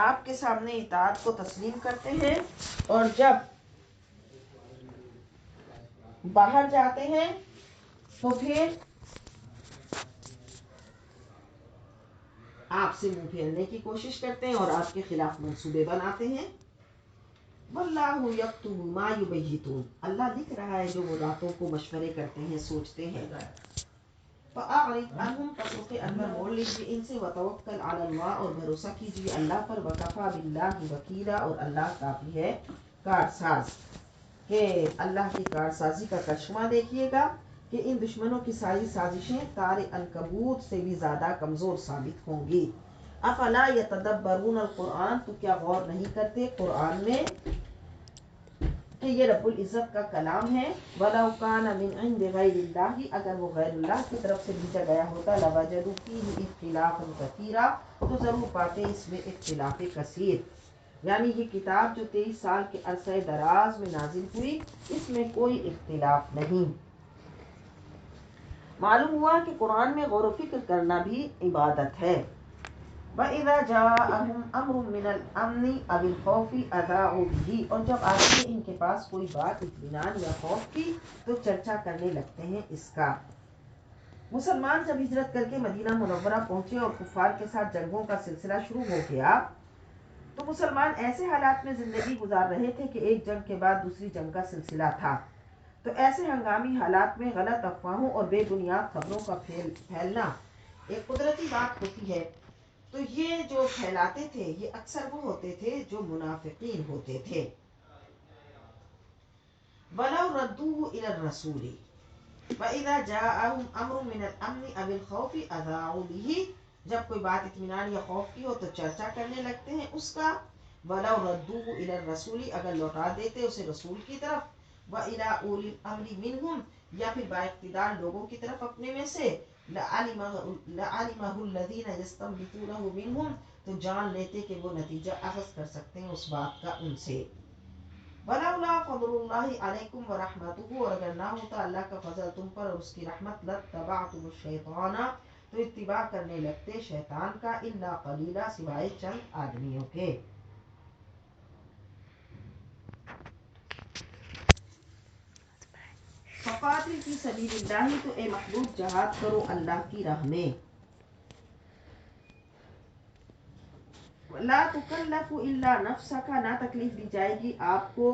آپ کے سامنے اطاعت کو تسلیم کرتے ہیں، اور جب باہر جاتے ہیں تو پھر آپ سے منہ پھیرنے کی کوشش کرتے ہیں اور آپ کے خلاف منصوبے بناتے ہیں۔ واللہ یکتب ما یبیتون، اللہ لکھ رہا ہے جو وہ راتوں کو مشورے کرتے ہیں، سوچتے ہیں۔ فَأَعْرِضْ عَنْهُمْ، پس رخ انور موڑ لیجیے ان سے، وَتَوَکَّلْ عَلَى اللَّهِ، اور بھروسہ کیجیے اللہ پر، وَكَفَى بِاللَّهِ وَكِيلًا، اور اللہ کافی ہے کارساز۔ کہ اللہ کی کارسازی کا کرشمہ دیکھیے گا کہ ان دشمنوں کی ساری سازشیں تار عنکبوت سے بھی زیادہ کمزور ثابت ہوں گی۔ افلا یتدبرون القرآن، تو کیا غور نہیں کرتے قرآن میں کہ یہ رب العزت کا کلام ہے۔ وَلَوْ كَانَ مِنْ عِنْدِ غَيْرِ اللَّهِ، اگر وہ غیر اللہ کی طرف سے بھیجا گیا ہوتا، لَوَجَدُوا فِيهِ اخْتِلَافًا كَثِيرًا، تو ضرور پاتے اس میں اختلاف کثیر۔ یعنی یہ کتاب جو 23 سال کے عرصہ دراز میں نازل ہوئی، اس میں کوئی اختلاف نہیں۔ معلوم ہوا کہ قرآن میں غور و فکر کرنا بھی عبادت ہے۔ وَإِذَا جَاءَهُمْ أَمْرٌ مِّنَ الْأَمْنِ أَوِ الْخَوْفِ أَذَاعُوا بِهِ، اور جب آتی ہے ان کے پاس کوئی بات اطمینان یا خوف کی تو چرچا کرنے لگتے ہیں اس کا۔ مسلمان جب ہجرت کر کے مدینہ منورہ پہنچے اور کفار کے ساتھ جنگوں کا سلسلہ شروع ہو گیا، تو مسلمان ایسے حالات میں زندگی گزار رہے تھے کہ ایک جنگ کے بعد دوسری جنگ کا سلسلہ تھا۔ تو ایسے ہنگامی حالات میں غلط افواہوں اور بے بنیاد خبروں کا پھیلنا ایک قدرتی بات ہوتی ہے۔ تو یہ جو پھیلاتے تھے یہ اکثر وہ ہوتے تھے جو منافقین ہوتے تھے۔ وَلَوْ رَدُّوهُ إِلَى الرَّسُولِ وَإِذَا جَاءَهُمْ أَمْرٌ مِّنَ الْأَمْنِ أَوِ الْخَوْفِ أَذَاعُوا بِهِ، جب کوئی بات اطمینان یا خوف کی ہو تو چرچا کرنے لگتے ہیں اس کا۔ وَلَوْ رَدُّوهُ إِلَى الرَّسُولِ، اگر لوٹا دیتے اسے رسول کی طرف، وَإِلَىٰ أُولِي الْأَمْرِ مِنْهُمْ، یا پھر با اقتدار لوگوں کی طرف اپنے میں سے، لَعَلِمَهُ الَّذِينَ يَسْتَنبِطُونَهُ مِنْهُمْ، تو جان لیتے کہ وہ نتیجہ اخذ کر سکتے ہیں اس بات کا ان سے۔ وَلَوْلَا فَضْلُ اللَّهِ عَلَيْكُمْ وَرَحْمَتُهُ، اور اگر نہ ہوتا اللہ کا فضل تم پر اور اس کی رحمت، لَاتَّبَعْتُمُ الشَّيْطَانَ، تو اتباع کرنے لگتے شیطان کا، إِلَّا قَلِيلًا، سوائے چند آدمیوں کے۔ فَقَاتِلْ فِي سَبِيلِ اللَّهِ، تو اے محبوب جہاد کرو اللہ کی راہ میں۔ لا تکلف الا نفسک، نہ تکلیف دی جائے گی آپ کو،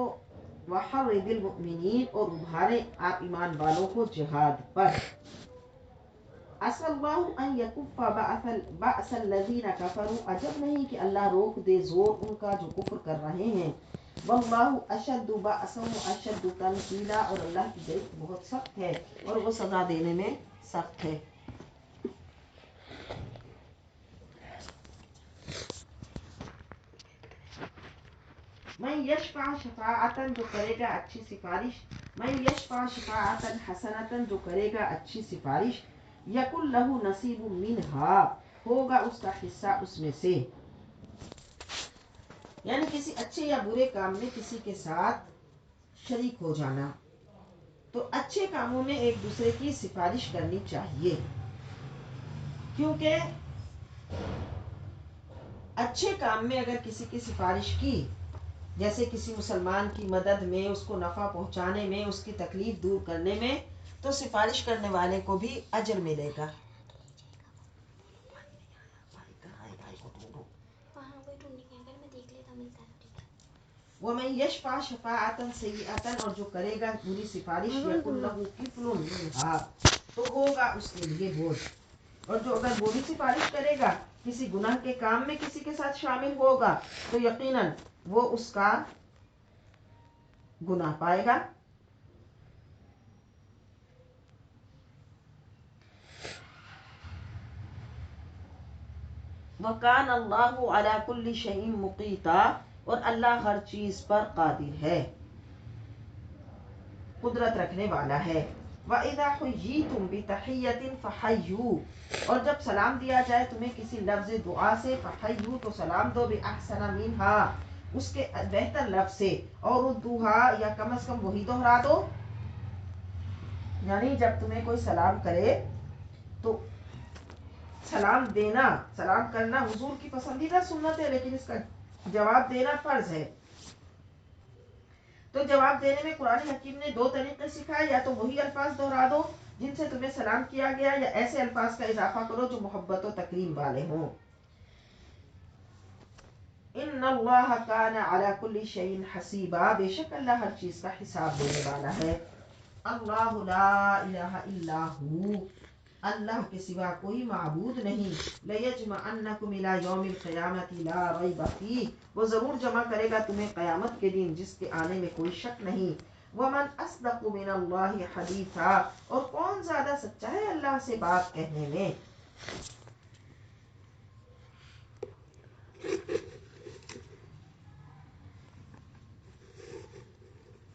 وحرض المؤمنین، اور ابھارے آپ ایمان والوں کو جہاد پر. عسى اللہ ان یکف بأس الذین کفروا، عجب نہیں کہ اللہ روک دے زور ان کا جو کفر کر رہے ہیں. واللہ اشد بأسا اشد تنکیلا، اور اللہ کی گرفت بہت سخت ہے اور وہ سزا دینے میں سخت ہے. من یشفع شفاعتن، جو کرے گا اچھی سفارش، من یشفع شفاعتن حسنتن، جو کرے گا اچھی سفارش، یکن لہ نصیب منہا، ہوگا اس کا حصہ اس میں سے. یعنی کسی اچھے یا برے کام میں کسی کے ساتھ شریک ہو جانا. تو اچھے کاموں میں ایک دوسرے کی سفارش کرنی چاہیے، کیونکہ اچھے کام میں اگر کسی کی سفارش کی، جیسے کسی مسلمان کی مدد میں، اس کو نفع پہنچانے میں، اس کی تکلیف دور کرنے میں، تو سفارش کرنے والے کو بھی اجر ملے گا. وَمَن يَشْفَعْ شَفَاعَةً سَيِّئَةً، اور جو کرے گا بری سفارش، يَكُنْ لَهُ كِفْلٌ مِنْهَا، تو ہوگا اس کے لیے بوجھ. اور جو اگر بری سفارش کرے گا، کسی گناہ کے کام میں کسی کے ساتھ شامل ہوگا، تو یقیناً وہ اس کا گناہ پائے گا. وَكَانَ اللَّهُ عَلَى كُلِّ شَيْءٍ مُقِيتًا، اور اللہ ہر چیز پر قادر ہے، قدرت رکھنے والا ہے. وَإِذَا حُيِّيتُم بِتَحِيَّةٍ فَحَيُّوا، اور جب سلام دیا جائے تمہیں کسی لفظ دعا سے، فَحَيُّوا، تو سلام دو، بِأَحْسَنَ مِنْهَا، اس کے بہتر لفظ سے، اور ردوها، یا کم از کم وہی دوہرا دو. یعنی جب تمہیں کوئی سلام کرے تو سلام دینا، سلام کرنا حضور کی پسندیدہ سنت ہے، لیکن اس کا جواب دینا فرض ہے. تو جواب دینے میں قرآن حکیم نے 2 طریقے سکھائے، یا تو وہی الفاظ دہرا دو جن سے تمہیں سلام کیا گیا، یا ایسے الفاظ کا اضافہ کرو جو محبت و تکریم والے ہوں. ان اللہ کان علی کل شیء حسیبا، بے شک اللہ ہر چیز کا حساب دینے والا ہے. اللہ لا الہ الا ہو، اللہ کے سوا کوئی معبود نہیں. لَيَجْمَعَنَّكُمْ إِلَى يَوْمِ الْقِيَامَةِ لَا رَيْبَ فِيهِ، وہ ضرور جمع کرے گا تمہیں قیامت کے دن جس کے آنے میں کوئی شک نہیں. وَمَنْ أَصْدَقُ مِنَ اللَّهِ حَدِيثًا، اور کون زیادہ سچا ہے اللہ سے بات کہنے میں.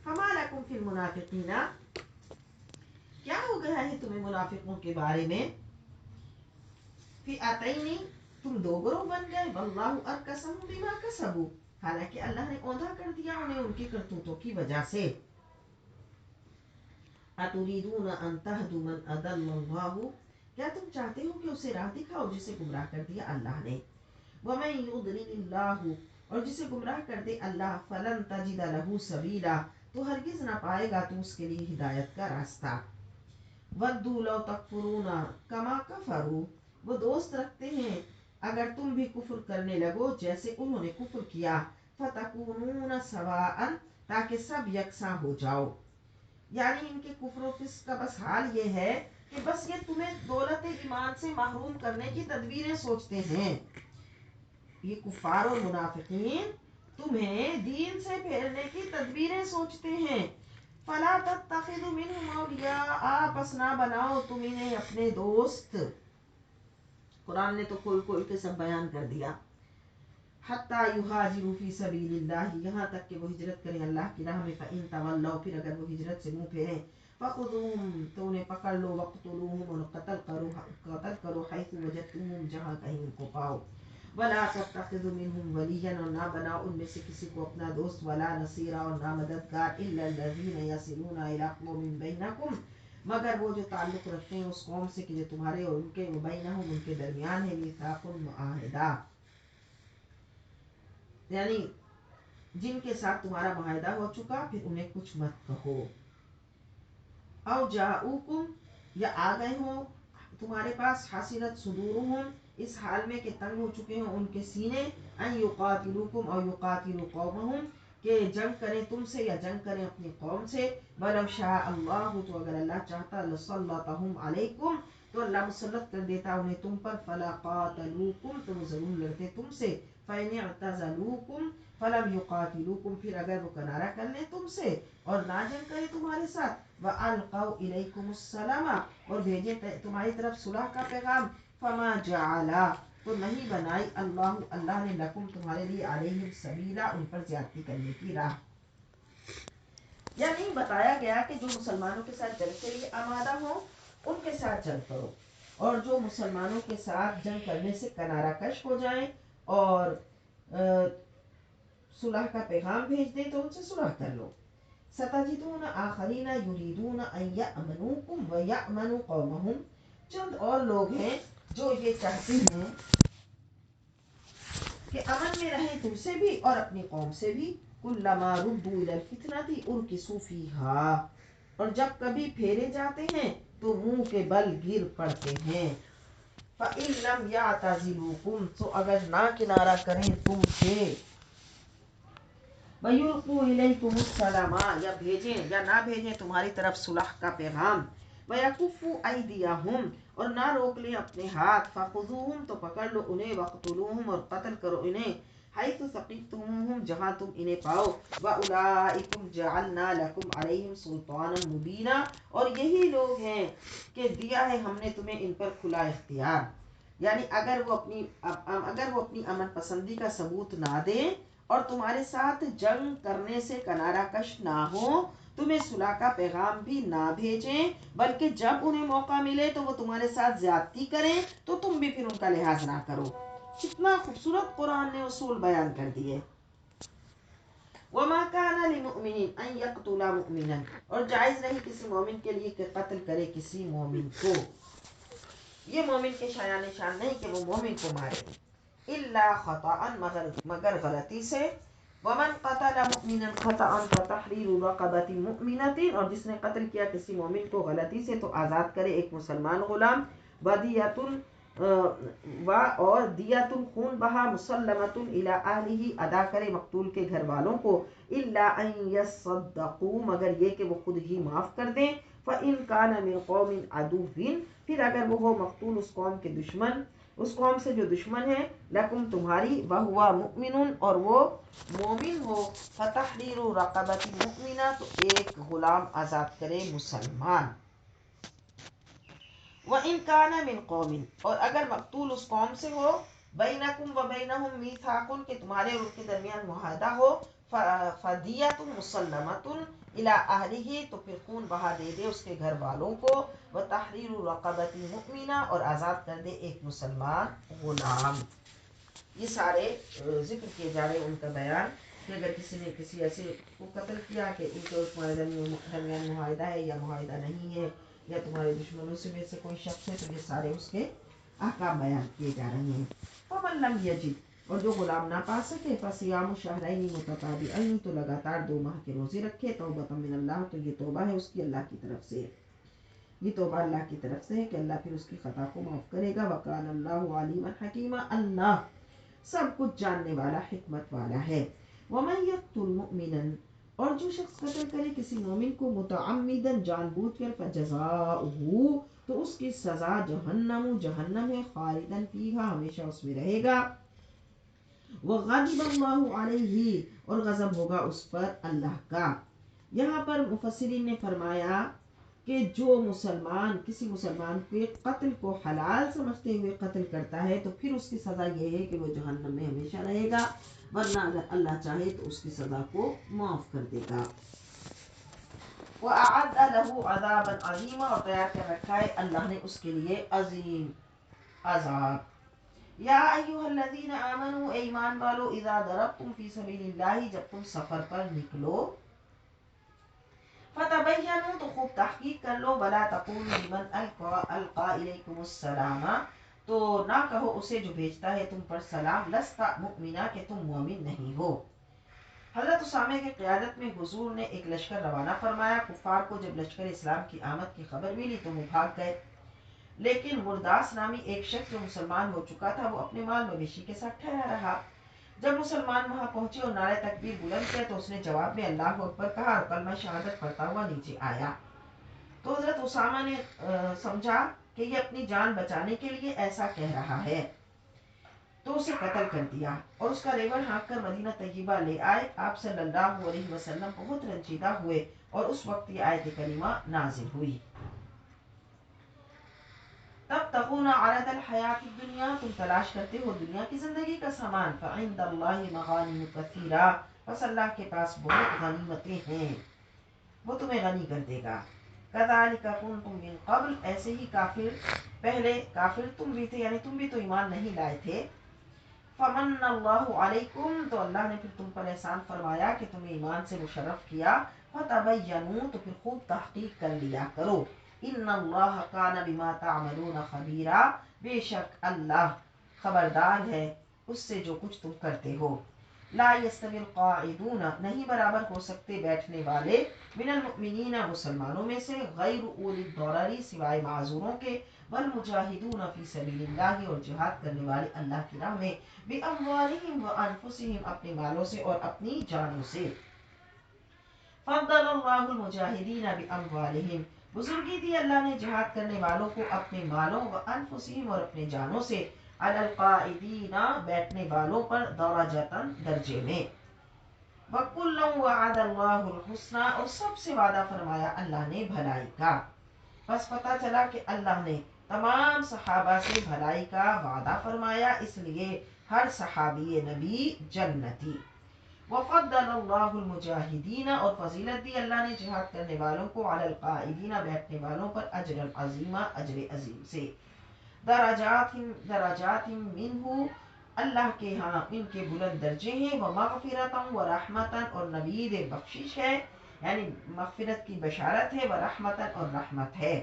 فَمَا لَكُمْ فِي الْمُنَافِقِينَ، کیا ہو گیا ہے تمہیں منافقوں کے بارے میں. فِئَتَيْنِ، تم 2 گروہ بن گئے. وَاللَّهُ أَرْكَسَهُمْ بِمَا كَسَبُوا، حالانکہ اللہ نے اوندھا کر دیا انہیں ان کی کرتوتوں کی وجہ سے. أَتُرِيدُونَ أَن تَهْدُوا مَنْ أَضَلَّ اللَّهُ، کیا تم چاہتے ہو کہ اسے راہ دکھاؤ جسے گمراہ کر دیا اللہ نے. وَمَن يُضْلِلِ اللَّهُ، اور جسے گمراہ کر دے اللہ، فَلَن تَجِدَ لَهُ سَبِيلًا، تو ہرگز نہ پائے گا تو اس کے لیے ہدایت کا راستہ. وَدُّوا لَوْ تَكْفُرُونَ كَمَا كَفَرُوا، وہ دوست رکھتے ہیں اگر تم بھی کفر کرنے لگو جیسے انہوں نے کفر کیا. فَتَكُونُونَ سَوَاءً، تاکہ سب یکساں ہو جاؤ. یعنی ان کے کفر و فسق کا بس حال یہ ہے کہ بس یہ تمہیں دولت ایمان سے محروم کرنے کی تدبیریں سوچتے ہیں. یہ کفار اور منافقین تمہیں دین سے پھیرنے کی تدبیریں سوچتے ہیں. فَلَا تَتَّخِذُوا مِنْهُمْ أَوْلِيَاءَ، پس نہ بناؤ تم انہیں اپنے دوست. قرآن نے تو کھول کے سب بیان کر دیا. حَتَّى يُهَاجِرُوا فِي سَبِيلِ اللَّهِ، یہاں تک کہ وہ ہجرت کریں اللہ کی راہ میں. فَإِن تَوَلَّوْا، پھر اگر وہ ہجرت سے منہ پھیریں. فَخُذُوهُمْ، تو انہیں پکڑ لو. وَاقْتُلُوهُمْ، اور قتل کرو. حَيْثُ وَجَدتُّمُوهُمْ، جہاں کہیں ان کو پاؤ. وَلَا تَتَّخِذُوا مِنْهُمْ وَلِيًّا، اور نہ بناؤ ان میں سے کسی کو اپنا دوست. وَلَا نَصِيرًا، اور نہ مددگار. إِلَّا الَّذِينَ يَصِلُونَ إِلَىٰ قَوْمٍ بَيْنَكُمْ، مگر وہ جو تعلق رکھتے ہیں اس قوم سے کہ جو تمہارے اور ان کے وبینہم، ان کے درمیان ہے، میثاق، معاہدہ، یعنی جن کے ساتھ تمہارا معاہدہ ہو چکا، پھر انہیں کچھ مت کہو. او جاؤکم، یا آ گئے ہوں تمہارے پاس. حسنت صدورہم، اس حال میں کہ تنگ ہو چکے ہیں ان کے سینے، ان یقاتلوکم او یقاتلوا قومہم، کہ جنگ کریں تم سے یا جنگ کریں اپنی قوم سے، وَلَوْ شَاءَ اللَّهُ، تو اگر اللہ چاہتا، لَسَلَّطَهُمْ عَلَيْكُمْ، تو اللہ مسلط کر دیتا انہیں تم پر، فَلَقَاتَلُوكُمْ، تو وہ ضرور لڑتے تم سے، فَإِنِ اعْتَزَلُوكُمْ فَلَمْ يُقَاتِلُوكُمْ، پھر اگر وہ کنارہ کر لیں تم سے اور نہ جنگ کرے تمہارے ساتھ، وَأَلْقَوْا إِلَيْكُمُ السَّلَامَ، اور بھیجے تمہاری طرف صلح کا پیغام، فَمَا جَعَلَ، تو نہیں بنائی اللہ نے لکم تمہارے لیے، علیہم سبیلا، ان پر زیادتی کرنے کی راہ، یا نہیں بتایا گیا کہ جو مسلمانوں کے ساتھ جنگ کے لیے آمادہ ہوں ان کے ساتھ جنگ کرو، اور جو مسلمانوں کے ساتھ جنگ کرنے سے کنارہ کش ہو جائیں اور صلح کا پیغام بھیج دیں تو ان سے صلح کر لو۔ ستجدون آخرین یریدون ان یأمنوکم ویأمنوا قومہم، چند اور لوگ ہیں جو یہ چاہتے ہیں کہ امن میں رہیں تم سے بھی اور اپنی قوم سے بھی، کلما ردوا الی الفتنۃ ارکسوا فیہا، اور جب کبھی پھیرے جاتے ہیں تو منہ کے بل گر پڑتے ہیں، فَإِن لَمْ يَعْتَزِلُوكُمْ، تو اگر نہ کنارہ کریں تم سے، وَيُلْقُوا إِلَيْكُمُ السَّلَامَ، یا بھیجیں یا نہ بھیجیں تمہاری طرف صلح کا پیغام، وَيَكُفُّوا أَيْدِيَهُمْ، اور نہ روک لیں اپنے ہاتھ، فَخُذُوهُمْ، تو پکڑ لو انہیں، وَاقْتُلُوهُمْ، اور قتل کرو انہیں، حَيْثُ ثَقِفْتُمُوهُمْ، جہاں تم انہیں پاؤ، وَأُولَئِكُمْ جَعَلْنَا لَكُمْ عَلَيْهِمْ سُلْطَانًا مُبِينًا، اور یہی لوگ ہیں کہ دیا ہے ہم نے تمہیں ان پر کھلا اختیار، یعنی اگر وہ اپنی امن پسندی کا ثبوت نہ دیں اور تمہارے ساتھ جنگ کرنے سے کنارہ کش نہ ہو، تمہیں صلح کا پیغام بھی نہ بھیجیں، بلکہ جب انہیں موقع ملے تو وہ تمہارے ساتھ زیادتی کریں تو تم بھی پھر ان کا لحاظ نہ کرو۔ کتنا خوبصورت قرآن نے اصول بیان کر دیے۔ وَمَا كَانَ لِمُؤْمِنٍ أَن يَقْتُلَ مُؤْمِنًا، اور جائز نہیں کسی مومن کے لیے کہ قتل کرے کسی مومن کو، یہ مومن کے شایان شان نہیں کہ وہ مومن کو مارے، الا خطأ، مگر غلطی سے، ومن قتل مؤمنا خطأ فتحرير رقبة مؤمنة، اور جس نے قتل کیا کسی مومن کو غلطی سے تو آزاد کرے ایک مسلمان غلام، ودیۃ، اور دیۃ خون بہا، مسلمۃ الی اہلہ، ادا کرے مقتول کے گھر والوں کو، الا ان یصدقوا، مگر یہ کہ وہ خود ہی معاف کر دیں، فإن كان من قوم عدو، پھر اگر وہ ہو مقتول اس قوم کے دشمن، اس قوم سے جو دشمن ہے، لکم تمہاری، وہو مؤمن، اور وہ مومن ہو، فتحریر رقبۃ مؤمنہ، تو ایک غلام آزاد کرے مسلمان، وإن كان من قوم، اور اگر مقتول اس قوم سے ہو، بینکم وبینہم میثاق، کہ تمہارے اور ان کے درمیان معاہدہ ہو، فدیۃ مسلمۃ الی اہلہ، تو پھر خون بہا دے دے اس کے گھر والوں کو، وتحریر رقبۃ مؤمنہ، اور آزاد کر دے ایک مسلمان غلام۔ یہ سارے ذکر کیے جا رہے ان کا بیان کہ اگر کسی نے کسی ایسے کو قتل کیا کہ ان کے تمہارے درمیان معاہدہ ہے یا معاہدہ نہیں ہے، یا تمہارے دشمنوں سے میں سے کوئی شخص ہے، تو یہ سارے اس کے احکام بیان کیے جا رہے ہیں۔ فمن لم یجد، اور جو غلام نہ پا سکے، فصیام شہرین متتابعین، تو لگاتار 2 ماہ کے روزے رکھے، توبۃ من اللہ، تو یہ توبہ ہے اس کی اللہ کی طرف سے، یہ توبہ اللہ کی طرف سے ہے کہ اللہ پھر اس کی خطا کو معاف کرے گا، وکان اللہ علیما حکیما، اللہ سب کچھ جاننے والا، حکمت والا ہے۔ ومن یقتل مؤمنا، اور جو شخص قتل کرے کسی مومن کو، متعمدا، جان بوجھ کر، فجزاؤہ، تو اس کی سزا جہنم ہے، خالدا فیہا، ہمیشہ اس میں رہے گا، وغضب اللہ علیہ، اور غضب ہوگا اس پر اللہ کا۔ یہاں پر مفسرین نے فرمایا کہ جو مسلمان کسی مسلمان کے قتل کو حلال سمجھتے ہوئے قتل کرتا ہے تو پھر اس کی سزا یہ ہے کہ وہ جہنم میں ہمیشہ رہے گا، ورنہ اگر اللہ چاہے تو اس کی سزا کو معاف کر دے گا۔ وَأَعَدَّ لَهُ عَذَابًا عَظِيمًا، اور تیار کر رکھا ہے اللہ نے اس کے لیے عظیم عذاب۔ یا ایھا الذین آمنوا، اے ایمان والو، اذا ضربتم فی سبیل اللہ، جب تم سفر پر نکلو، فتبینوا، تو خوب تحقیق کر لو، ولا تقولوا لمن القی الیکم السلام، تو نہ کہو اسے جو بھیجتا ہے تم پر سلام، لست مؤمنا، کہ تم مومن نہیں ہو۔ حضرت اسامہ کی قیادت میں حضور نے ایک لشکر روانہ فرمایا، کفار کو جب لشکر اسلام کی آمد کی خبر ملی تو وہ بھاگ گئے، لیکن مرداس نامی ایک شخص جو مسلمان ہو چکا تھا وہ اپنے مال مویشی کے ساتھ ٹھہرا رہا۔ جب مسلمان وہاں پہنچے اور نعرہ تکبیر بلند کیا تو اس نے جواب میں اللہ اکبر کہا اور کلمہ شہادت پڑھتا ہوا نیچے آیا۔ تو حضرت اسامہ نے سمجھا کہ یہ اپنی جان بچانے کے لیے ایسا کہہ رہا ہے، تو اسے قتل کر دیا اور اس کا ریوڑ ہانک کر مدینہ طیبہ لے آئے۔ آپ صلی اللہ علیہ وسلم بہت رنجیدہ ہوئے اور اس وقت یہ آیت کریمہ نازل ہوئی۔ تب تقون عرض الحیات الدنیا، تم تلاش کرتے ہو دنیا کی زندگی کا سامان، فعند اللہ مغانم کثیرہ، بس اللہ کے پاس بہت غنیمتیں ہیں، وہ تمہیں غنی کر دے گا۔ کذالک کنتم من قبل، ایسے ہی پہلے کافر تم بھی تھے، یعنی تم بھی تو ایمان نہیں لائے تھے۔ فمن اللہ علیکم، تو اللہ نے پھر تم پر احسان فرمایا کہ تمہیں ایمان سے مشرف کیا۔ فتبینوا، تو پھر خوب تحقیق کر لیا کرو۔ ان اللہ کان بما تعملون خبیرا، بے شک اللہ خبردار ہے اس سے جو کچھ تم کرتے ہو۔ لا یستوی القاعدون، نہیں برابر ہو سکتے بیٹھنے والے، من المؤمنین مسلمانوں میں سے، غیر اولی الضرر سوائے معذوروں کے، والمجاہدون فی سبیل اللہ اور جہاد کرنے والے اللہ کی راہ میں، باموالہم وانفسہم اپنے مالوں سے اور اپنی جانوں سے۔ فضل اللہ المجاہدین باموالہم، بزرگی دی اللہ نے جہاد کرنے والوں کو اپنے مالوں، وانفسہم اور اپنے جانوں سے، علی القاعدین بیٹھنے والوں پر، درجۃ درجے میں۔ وَكُلًّا وَعَدَ اللَّهُ الْحُسْنَى، اور سب سے وعدہ فرمایا اللہ نے بھلائی کا۔ بس پتہ چلا کہ اللہ نے تمام صحابہ سے بھلائی کا وعدہ فرمایا، اس لیے ہر صحابی نبی جنتی۔ وَفَضَّلَ اللَّهُ الْمُجَاهِدِينَ، اور فضیلت دی اللہ نے جہاد کرنے والوں کو، علی القائدین بیٹھنے والوں پر، اجر عظیمہ اجر عظیم سے، درجات منہ اللہ کے ہاں ان کے بلند درجے ہیں، ومغفرۃ ورحمۃ، اور نوید بخشش ہے، یعنی مغفرت کی بشارت ہے، ورحمۃ اور رحمت ہے۔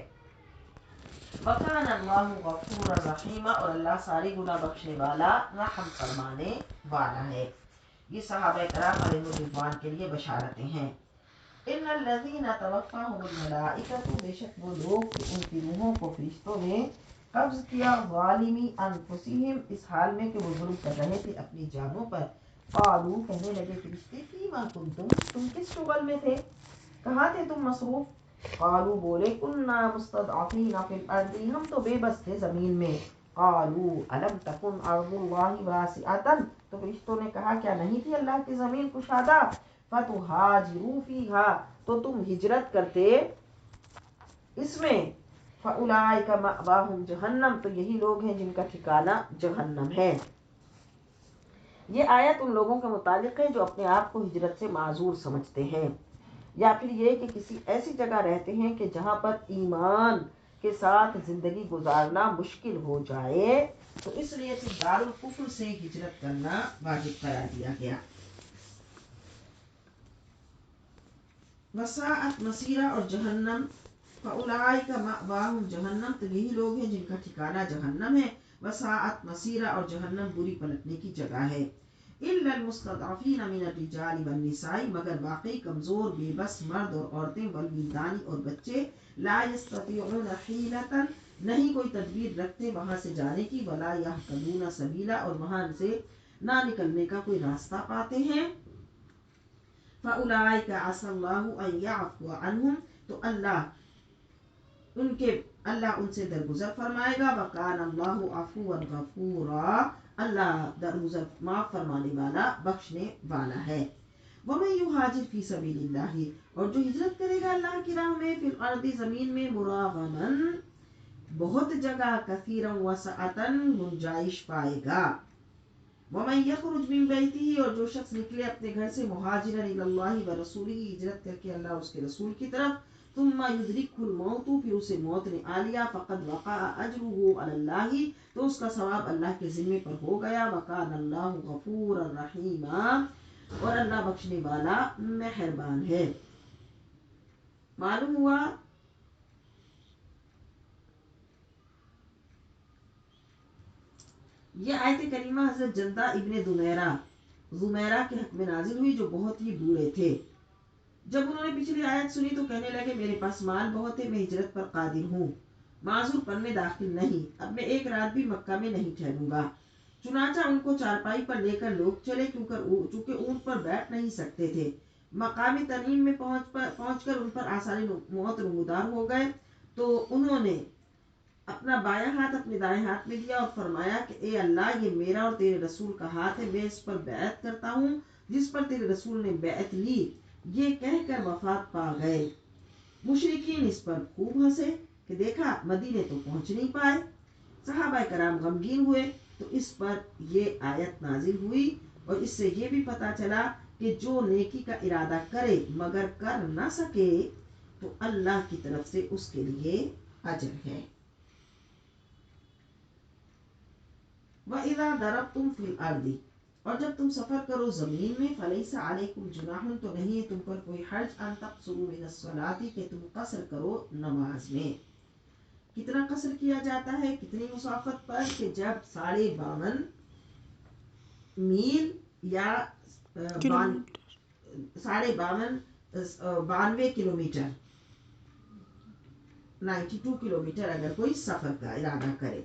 وکان اللہ غفورا رحیما، اور اللہ سارے گناہ بخشنے والا، رحم فرمانے والا ہے۔ یہ صحابہ کرام علیہ الرضوان کے لیے بشارتیں ہیں۔ ان الذین توفاہم الملائکۃ، بے شک وہ لوگ کہ ان کی روحوں کو فرشتوں نے قبض کیا، ظالمی انفسہم، اس حال میں کہ وہ ظلم کر رہے تھے اپنی جانوں پر، قالوا، کہنے لگے فرشتے، فیما کنتم، تم کس شغل میں تھے، کہاں تھے تم مصروف؟ قالوا، بولے، کننا مستضعفین فی الارض، ہم تو بے بس تھے زمین میں۔ قالوا الم تکن ارض اللہ واسعۃ، تو فرشتوں نے کہا کیا نہیں تھی اللہ کی زمین کشادہ، فتہاجروا فیہا، تو تم ہجرت کرتے اس میں، فاولئک مأواہم جہنم، تو یہی لوگ ہیں جن کا ٹھکانہ جہنم ہے۔ یہ آیت ان لوگوں کے متعلق ہے جو اپنے آپ کو ہجرت سے معذور سمجھتے ہیں، یا پھر یہ کہ کسی ایسی جگہ رہتے ہیں کہ جہاں پر ایمان کے ساتھ زندگی گزارنا مشکل ہو جائے، تو اس لیے پھر دارالکفر سے ہجرت کرنا واجب قرار دیا گیا۔ وساءت مصیرا، اور جہنم، فاولئک مأواہم جہنم، تو یہی لوگ ہیں جن کا ٹھکانہ جہنم ہے۔ وساءت مصیرا، اور جہنم بری پلٹنے کی جگہ ہے۔ الا المستضعفین من الرجال والنساء، مگر واقعی کمزور بے بس مرد اور عورتیں، والولدان اور بچے، لا یستطیعون حیلۃ، نہیں کوئی تدبیر رکھتے وہاں سے جانے کی، ولا یہتدون سبیلا، اور وہاں سے نہ نکلنے کا کوئی راستہ پاتے ہیں۔ فاولئک عسى الله ان يعفو عنهم، تو اللہ ان سے درگزر فرمائے گا۔ وکان اللہ عفوا غفورا، اللہ درگزر معاف فرمانے والا بخشنے والا ہے۔ ومن یہاجر فی سبیل اللہ، اور جو ہجرت کرے گا اللہ کی راہ میں، فی الارض زمین میں، مراغما بہت جگہ، کثیرا وسعتا گنجائش پائے گا۔ ومن یخرج من بیتہ، اور جو شخص نکلے اپنے گھر سے، مہاجرا الی اللہ ورسولہ، ہجرت کر کے اللہ اور اس کے رسول کی طرف، ثم یدرکہ الموت، پھر اسے موت نے آ لیا، فقد وقع اجرہ علی اللہ، تو اس کا ثواب اللہ کے ذمے پر ہو گیا۔ وکان اللہ غفورا رحیما، اور اللہ بخشنے والا مہربان ہے۔ معلوم ہوا یہ آیت کریمہ حضرت جندہ ابن زمیرہ کے حق میں نازل ہوئی، جو بہت ہی بوڑھے تھے۔ جب انہوں نے پچھلی آیت سنی تو کہنے لگے میرے پاس مال بہت ہے، میں ہجرت پر قادر ہوں، معذور پن میں داخل نہیں، اب میں ایک رات بھی مکہ میں نہیں ٹھہروں گا۔ چنانچہ ان کو چارپائی پر لے کر لوگ چلے، چونکہ اونٹ پر بیٹھ نہیں سکتے تھے۔ مقام تنعیم میں پہنچ کر ان پر آثار موت نمودار ہو گئے، تو انہوں نے اپنا بایاں ہاتھ اپنے دائیں ہاتھ میں دیا اور فرمایا کہ اے اللہ، یہ میرا اور تیرے رسول کا ہاتھ ہے، میں اس پر بیعت کرتا ہوں جس پر تیرے رسول نے بیعت لی۔ یہ کہہ کر وفات پا گئے۔ مشرکین اس پر خوب ہنسے کہ دیکھا مدینے تو پہنچ نہیں پائے۔ صحابہ کرام غمگین ہوئے تو اس پر یہ آیت نازل ہوئی، اور اس سے یہ بھی پتہ چلا کہ جو نیکی کا ارادہ کرے مگر کر نہ سکے تو اللہ کی طرف سے اس کے لیے اجر ہے۔ وَإِذَا ضَرَبْتُمْ فِي الْأَرْضِ، اور جب تم سفر کرو زمین میں، فَلَيْسَ عَلَيْكُمْ جُنَاحٌ، تو نہیں ہے تم پر کوئی حرج، أَن تَقْصُرُوا مِنَ الصَّلَاةِ، کہ تم قصر کرو نماز میں۔ کتنا قصر کیا جاتا ہے، کتنی مسافت پر، کہ جب 52.5 میل یا 92 کلومیٹر 92 کلومیٹر اگر کوئی سفر کا ارادہ کرے۔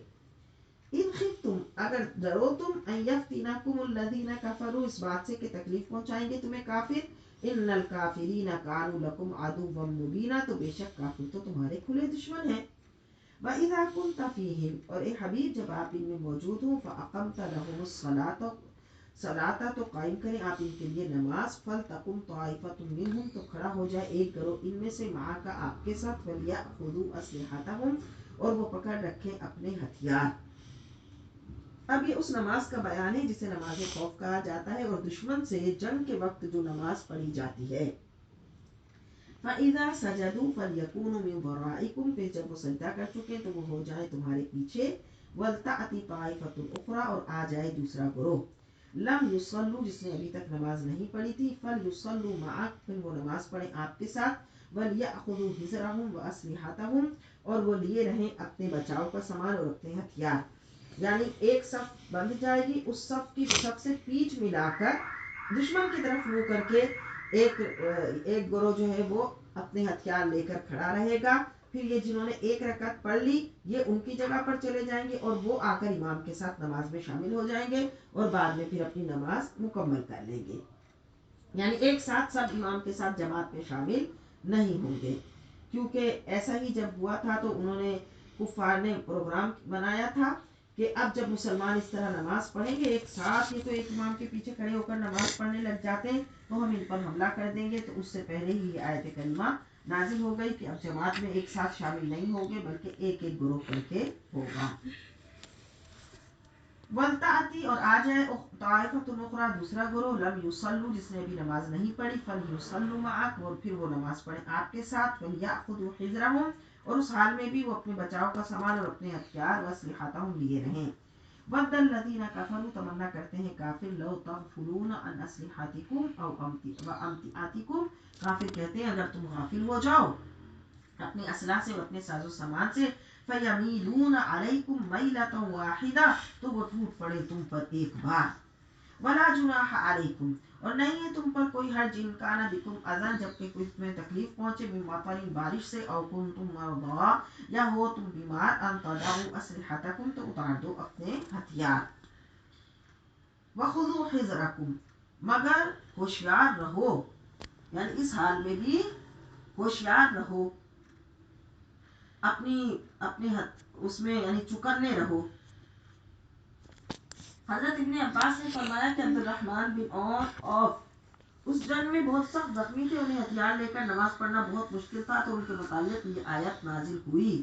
ان خفتم، اگر ڈرو تم، ان یفتنکم الذین کفروا، اس بات سے کہ تکلیف پہنچائیں گے تمہیں کافر، ان الکافرین کانوا لکم عدوا مبینا، تو بے شک کافر تو تمہارے کھلے دشمن ہیں۔ وَإِذَا كُنْتَ فِيهِمْ، اور اے حبیب جب آپ ان میں موجود ہوں، فَأَقَمْتَ لَهُمُ الصَّلَاةَ، تو قائم کریں آپ ان کے لیے نماز، فَلْتَقُمْ طَائِفَةٌ مِّنْهُمْ، تو کھڑا ہو جائے ایک گروہ ان میں سے، معاک آپ کے ساتھ، وَلْيَأْخُذُوا أَسْلِحَتَهُمْ، اور وہ پکڑ رکھیں اپنے ہتھیار۔ اب یہ اس نماز کا بیان ہے جسے نماز خوف کہا جاتا ہے، اور دشمن سے جنگ کے وقت جو نماز پڑھی جاتی ہے۔ فَإِذَا سَجَدُوا فَلْيَكُونُوا مِنْ وَرَائِكُمْ، پھر جب وہ سجدہ کر چکے تو وہ ہو جائیں تمہارے پیچھے، وَلْتَأْتِ طَائِفَةٌ أُخْرَىٰ، اور آ جائے دوسرا گروہ، لَمْ يُصَلُّوا، جس نے ابھی تک نماز نہیں پڑھی تھی، فَلْيُصَلُّوا مَعَكَ، پھر وہ نماز پڑھیں آپ کے ساتھ، وَلْيَأْخُذُوا حِذْرَهُمْ وَأَسْلِحَتَهُمْ، اور وہ لیے رہیں اپنے بچاؤ کا سامان اور اپنے ہتھیار۔ یعنی ایک صف بند جائے گی، اس صف کی سب سے پیچھ ملا کر دشمن کی طرف منہ کر کے ایک گروہ جو ہے وہ اپنے ہتھیار لے کر کھڑا رہے گا، پھر یہ جنہوں نے ایک رکعت پڑھ لی یہ ان کی جگہ پر چلے جائیں گے، اور وہ آ کر امام کے ساتھ نماز میں شامل ہو جائیں گے، اور بعد میں پھر اپنی نماز مکمل کر لیں گے۔ یعنی ایک ساتھ سب امام کے ساتھ جماعت میں شامل نہیں ہوں گے، کیونکہ ایسا ہی جب ہوا تھا تو انہوں نے کفار نے پروگرام بنایا تھا کہ اب جب مسلمان اس طرح نماز پڑھیں گے ایک ساتھ، یہ تو ایک امام کے پیچھے کھڑے ہو کر نماز پڑھنے لگ جاتے ہیں، تو ہم ان پر حملہ کر دیں گے۔ تو اس سے پہلے ہی یہ آیت کریمہ نازل ہو گئی کہ اب جماعت میں ایک ساتھ شامل نہیں ہوں گے بلکہ ایک ایک گروہ کر کے ہوگا۔ وَلْتَأْتِ، اور آ جائے، طَائِفَةٌ أُخْرَىٰ، دوسرا گروہ، لَمْ يُصَلُّوا، جس نے ابھی نماز نہیں پڑھی، فَلْيُصَلُّوا مَعَكَ، اور پھر وہ نماز پڑھیں آپ کے ساتھ، وَلْيَأْخُذُوا حِذْرَهُمْ، اور اس حال میں بھی وہ اپنے بچاؤ کا سامان اور اپنے ہتھیار وَأَسْلِحَتَهُمْ لیے رہیں۔ وَدَّ الَّذِينَ كَفَرُوا، تمنا کرتے ہیں کافر، لَوْ تَغْفُلُونَ عَنْ أَسْلِحَتِكُمْ أَوْ أَمْتِعَتِكُمْ، کافر کہتے ہیں اگر تم غافل ہو جاؤ اپنے اسلحہ سے اور اپنے ساز و سامان سے، فَيَمِيلُونَ عَلَيْكُمْ مَيْلَةً وَاحِدَةً، تو وہ ٹوٹ پڑے تم پر ایک بار۔ وَلَا جُنَاحَ عَلَيْكُمْ، اور نہیں ہے تم پر کوئی حرج، إِن كَانَ بِكُمْ أَذًى، جبکہ کوئی تمہیں تکلیف پہنچے، مِن مَطَرٍ، بارش سے، أَوْ كُنْتُمْ مَرْضَىٰ، یا ہو تم بیمار، أَن تَضَعُوا أَسْلِحَتَكُمْ، تو اتار دو اپنے ہتھیار۔ وَخُذُوا حِذْرَكُمْ، مگر ہوشیار رہو، یعنی اس حال میں بھی ہوشیار رہو، اپنے اس میں یعنی چکنے رہو۔ حضرت ابن عباس نے فرمایا کہ عبد الرحمن بن عوف اس جنگ میں بہت سخت زخمی تھے، انہیں ہتھیار لے کر نماز پڑھنا بہت مشکل تھا، تو ان کے متعلق یہ آیت نازل ہوئی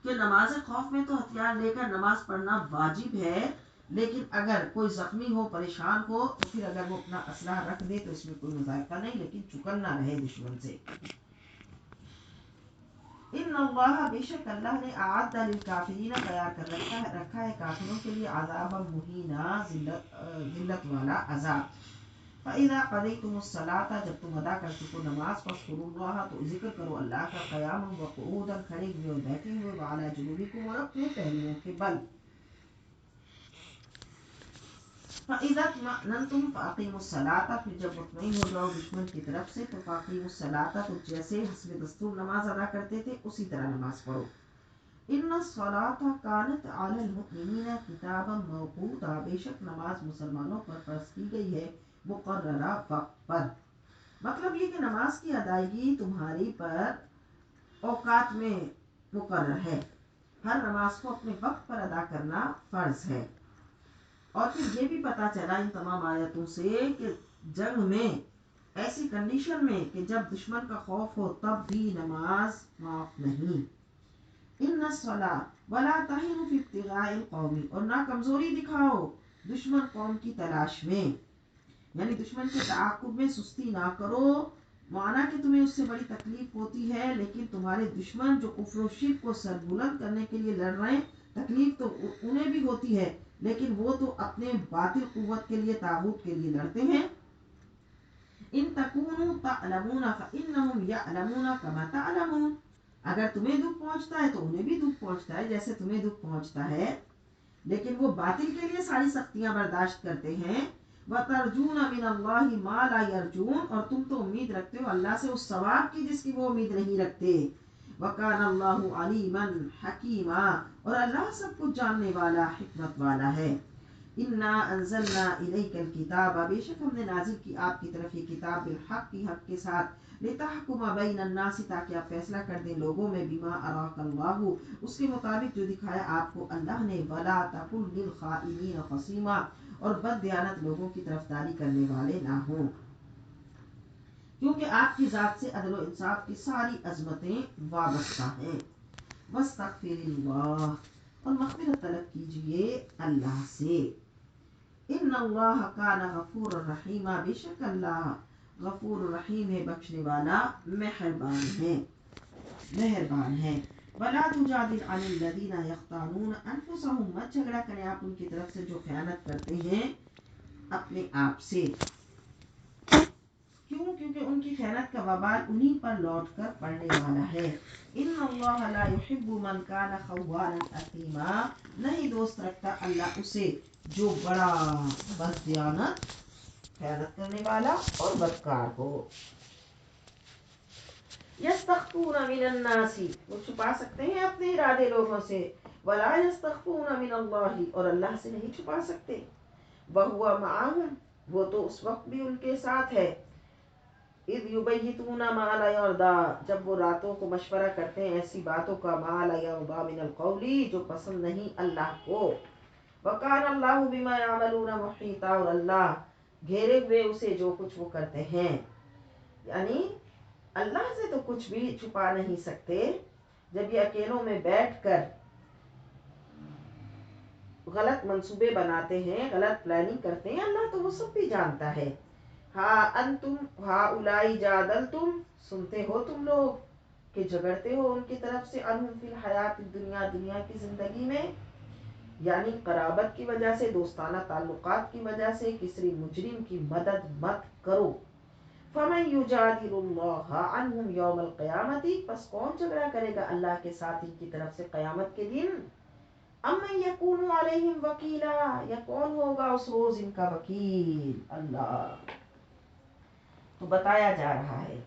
کہ نماز خوف میں تو ہتھیار لے کر نماز پڑھنا واجب ہے، لیکن اگر کوئی زخمی ہو، پریشان ہو، تو پھر اگر وہ اپنا اسلحہ رکھ دے تو اس میں کوئی مذائقہ نہیں، لیکن چکنا رہے دشمن سے۔ ان اللہ، بے شک اللہ نے، اعد للکافرین، تیار کر رکھا ہے کافروں کے لیے، عذابا مہینا، ذلت والا عذاب۔ فَإِذَا قَضَيْتُمُ الصَّلَاةَ، جب تم ادا کر چکو نماز، فاذکروا اللہ، تو ذکر کرو اللہ کا، قیاما وقعودا، کھڑے ہوئے اور بیٹھے ہوئے، وعلی جنوبکم، اور اپنے پہلوؤں کے بل۔ فَإِذَا اطْمَأْنَنْتُمْ فَأَقِيمُوا الصَّلَاةَ، پھر جب مطمئن ہو جاؤ دشمن کی طرف سے تو فَأَقِيمُوا الصَّلَاةَ، تو جیسے حسب دستور نماز ادا کرتے تھے اسی طرح نماز پڑھو. ان الصلاۃ کانت علی المؤمنین کتابا موقوتا، بے شک نماز مسلمانوں پر فرض کی گئی ہے مقررہ وقت پر. مطلب یہ کہ نماز کی ادائیگی تمہاری پر اوقات میں مقرر ہے، ہر نماز کو اپنے وقت پر ادا کرنا فرض ہے. اور پھر یہ بھی پتا چلا ان تمام آیتوں سے کہ جنگ میں ایسی کنڈیشن میں کہ جب دشمن کا خوف ہو تب بھی نماز معاف نہیں. ان الصلاۃ ولا تہنوا فی ابتغاء القوم، اور نہ کمزوری دکھاؤ دشمن قوم کی تلاش میں، یعنی دشمن کے تعاقب میں سستی نہ کرو. مانا کہ تمہیں اس سے بڑی تکلیف ہوتی ہے، لیکن تمہارے دشمن جو کفر و شرک کو سربلند کرنے کے لیے لڑ رہے ہیں، تکلیف تو انہیں بھی ہوتی ہے، لیکن وہ تو اپنے باطل قوت کے لیے، طاغوت کے لیے لڑتے ہیں. ان تکونوا تعلمون فانهم یعلمون کما تعلمون، اگر تمہیں دکھ پہنچتا ہے تو انہیں بھی دکھ پہنچتا ہے جیسے تمہیں دکھ پہنچتا ہے، لیکن وہ باطل کے لیے ساری سختیاں برداشت کرتے ہیں. وَتَرْجُونَ مِنَ اللَّهِ مَا لَا يَرْجُونَ، اور تم تو امید رکھتے ہو اللہ سے اس ثواب کی جس کی وہ امید نہیں رکھتے. وَكَانَ اللَّهُ عَلِيمًا حَكِيمًا، اور اللہ سب کچھ جاننے والا، حکمت والا ہے. اِنَّا أَنزَلْنَا إِلَيْكَ الْكِتَابَ، بے شک ہم نے نازل کی آپ کی طرف یہ کتاب بالحق، کی حق کے ساتھ. لِتَحْكُمَ بَيْنَ النَّاسِ، تاکہ آپ فیصلہ کر دیں لوگوں میں. بِمَا أَرَاكَ اللَّهُ، اس کے مطابق جو دکھایا آپ کو اللہ نے. وَلَا تَكُنْ لِلْخَائِنِينَ خَصِيمًا، اور بد دیانت لوگوں کی طرفداری کرنے والے نہ ہوں، کیونکہ آپ کی ذات سے عدل و انصاف کی ساری عظمتیں وابستہ ہیں. وَاسْتَغْفِرِ اللَّهَ، اور مغفرت طلب کیجئے اللہ سے. ان اللہ کان غفور الرحیم، بے شک اللہ غفور الرحیم ہے، بخشنے والا، مہربان ہے. ولا تجادل عن الذین یختانون انفسهم، مت جھگڑا کریں آپ ان کی طرف سے جو خیانت کرتے ہیں اپنے آپ سے. کیوں؟ کیونکہ ان کی خیانت کا وبال انہی پر لوٹ کر پڑنے والا ہے. ان اللہ لا يحب من کان خوانا اثیما، نہیں دوست رکھتا اللہ اسے جو بڑا بد دیانت، خیانت کرنے والا اور بدکار ہو. یستخفون من الناس، وہ چھپا سکتے ہیں اپنے ارادے لوگوں سے. ولا یستخفون من اللہ، اور اللہ سے نہیں چھپا سکتے. وہو معہم، وہ تو اس وقت بھی ان کے ساتھ ہے. اذ یبیتون ما لا یرضی، جب وہ راتوں کو مشورہ کرتے ہیں ایسی باتوں کا. ما لا یرضی من القول، جو پسند نہیں اللہ کو. وکان اللہ بما یعملون محیطا، اور اللہ گھیرے ہوئے اسے جو کچھ وہ کرتے ہیں. یعنی اللہ سے تو کچھ بھی چھپا نہیں سکتے. جب یہ اکیلوں میں بیٹھ کر غلط منصوبے بناتے ہیں، غلط پلاننگ کرتے ہیں، اللہ تو وہ سب بھی جانتا ہے. ہاں انتم ہؤلاء جادلتم، سنتے ہو تم لوگ کہ جھگڑتے ہو ان کی طرف سے. انہم فی الحیات الدنیا، دنیا کی زندگی میں، یعنی قرابت کی وجہ سے، دوستانہ تعلقات کی وجہ سے کسی مجرم کی مدد مت کرو. فَمَن يُجَادِلُ اللَّهَ عَنْهُمْ يَوْمَ الْقِيَامَةِ، پس کون جھگڑا کرے گا اللہ کے ساتھ ان کی طرف سے قیامت کے دن. اَمَّن يَكُونُ عَلَيْهِمْ وَكِيلًا، یا کون ہوگا اس روز ان کا وکیل. اللہ تو بتایا جا رہا ہے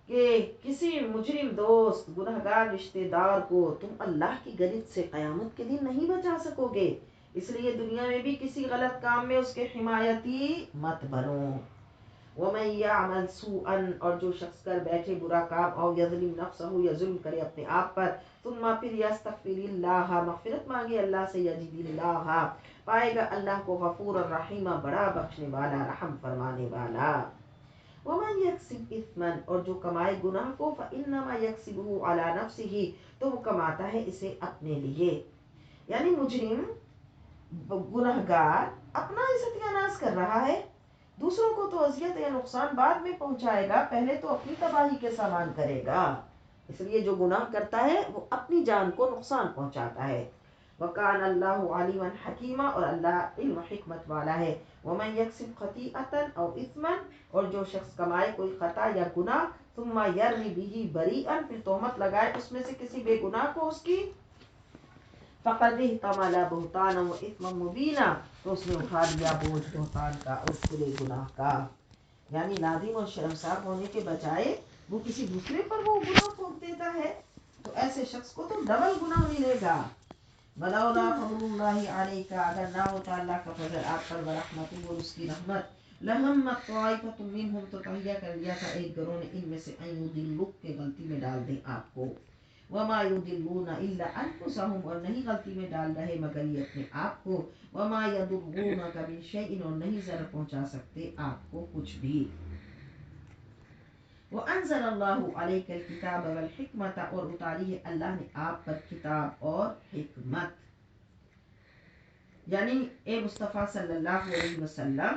کہ کسی مجرم دوست، گنہگار رشتہ دار کو تم اللہ کی گرد سے قیامت کے دن نہیں بچا سکو گے. اس لیے دنیا میں بھی کسی غلط کام میں اس کے حمایتی مت بنو. وَمَن يَعْمَلْ سُوءًا، اور جو شخص کر بیٹھے برا کام، او یظلم نفسہ، یا ظلم کرے اپنے آپ پر. ثم پھر یستغفر اللہ، مغفرت مانگے اللہ سے. یجد اللہ، پائے گا اللہ کو. غفور الرحیم، بڑا بخشنے والا، رحم فرمانے والا. وَمَن يَكْسِبْ إِثْمًا، اور جو کمائے گناہ کو. فَإِنَّمَا يَكْسِبُهُ عَلَى نَفْسِهِ، تو وہ کماتا ہے اسے اپنے لیے. یعنی مجرم، گنہگار اپنا ہی ستیہ ناش کر رہا ہے، دوسروں کو تو اذیت یا نقصان بعد میں پہنچائے گا، پہلے تو اپنی تباہی کے سامان کرے گا. اس لیے جو گناہ کرتا ہے وہ اپنی جان کو نقصان پہنچاتا ہے. وَكَانَ اللَّهُ عَلِيمًا حَكِيمًا، اور اللہ علم و حکمت والا ہے. وَمَن يَكْسِبْ خَطِيئَةً أَوْ إِثْمًا، اور جو شخص کمائے کوئی خطا یا گناہ. ثُمَّ يَرْمِ بِهِ بَرِيئًا، پھر تہمت لگائے اس میں سے کسی بے گناہ کو اس کی. فقد احتمل بہتانا و اثما مبینا، تو اس نے اٹھا لیا بوجھ بہتان کا اور کھلے گناہ کا، یعنی نادم اور شرمسار ہونے کے بجائے وہ کسی دوسرے پر وہ گناہ تھوپ دیتا ہے، تو ایسے شخص کو تو ڈبل گناہ ملے گا۔ ولولا فضل اللہ علیک، اگر نہ ہوتا اللہ کا فضل آپ پر، ورحمتہ اور اس کی رحمت، لہمت طائفۃ منہم، تو تہیہ کر لیا تھا ایک گروہ نے ان میں سے، ان یضلوک، کے غلطی میں ڈال دیں آپ کو، وما یضلون الا انفسهم، اور نہیں غلطی میں ڈال رہے مگر یہ اپنے آپ کو، وما یضرونک من شیء، اور نہیں ضرر پہنچا سکتے آپ کو کچھ بھی۔ وَأَنزَلَ اللَّهُ عَلَيْكَ الْكِتَابَ وَالْحِكْمَةَ، اور اتاری ہے اللہ نے آپ پر کتاب اور حکمت، یعنی اے مصطفیٰ صلی اللہ علیہ وسلم،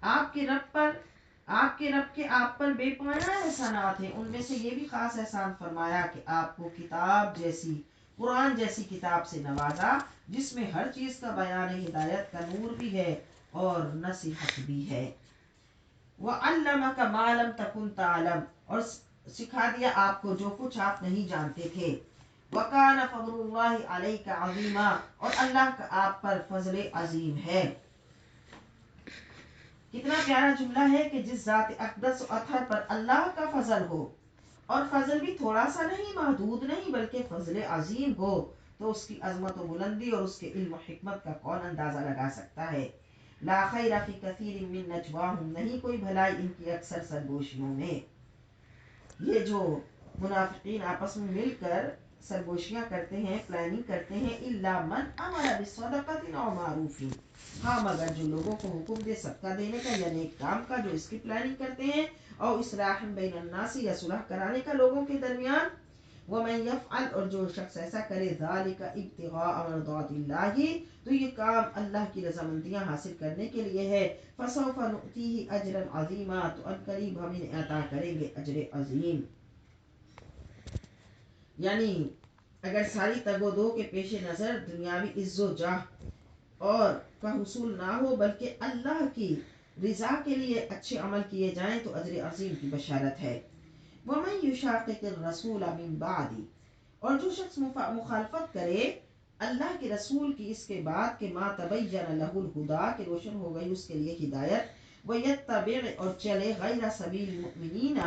آپ کے رب کے آپ پر بے پناہ احسانات ہیں، ان میں سے یہ بھی خاص احسان فرمایا کہ آپ کو کتاب جیسی، قرآن جیسی کتاب سے نوازا، جس میں ہر چیز کا بیان ہدایت کا نور بھی ہے اور نصیحت بھی ہے۔ وَعَلَّمَكَ مَا لَمْ تَكُنْ تَعْلَمُ، اور سکھا دیا آپ کو جو کچھ آپ نہیں جانتے تھے۔ وَكَانَ فَضْلُ اللَّهِ عَلَيْكَ عَظِيمًا، اور اللہ کا آپ پر فضل عظیم ہے۔ کتنا پیارا جملہ ہے کہ جس ذات اقدس و اطہر پر اللہ کا فضل ہو، اور فضل بھی تھوڑا سا نہیں، محدود نہیں، بلکہ فضل عظیم ہو، تو اس کی عظمت و بلندی اور اس کے علم و حکمت کا کون اندازہ لگا سکتا ہے۔ لا خیر فی کثیر من نجواہم، نہیں کوئی بھلائی ان کی اکثر سرگوشیوں میں، یہ جو منافقین آپس میں مل کر سرگوشیاں کرتے ہیں، پلاننگ کرتے ہیں، الا من امر بصدقۃ او معروف، ہاں مگر جو لوگوں کو حکم دے صدقہ دینے کا یا نیک کام کا، جو اس کی پلاننگ کرتے ہیں، اور اصلاح بین الناس، یا صلح کرانے کا لوگوں کے درمیان، ومن یفعل، اور جو شخص ایسا کرے، ذالک ابتغاء مرضات اللہ، تو یہ کام اللہ کی رضامندیاں حاصل کرنے کے لیے ہے، فسوف نؤتیہ اجرا عظیما، تو عنقریب ہم انہیں عطا کریں گے اجر عظیم۔ یعنی اگر ساری تگ و دو کے پیش نظر دنیاوی عز و جاہ اور کا حصول نہ ہو، بلکہ اللہ کی رضا کے لیے اچھے عمل کیے جائیں، تو اجر عظیم کی بشارت ہے۔ وَمَن يُشَاقِقِ الرَّسُولَ مِن بَعْدِ، اور جو شخص مخالفت کرے اللہ کے رسول کی اس کے بعد کہ ما تبین لہ الہدیٰ، کہ روشن ہو گئی اس کے لیے ہدایت، وَيَتَّبِعْ، اور چلے غیر سبیل المؤمنین،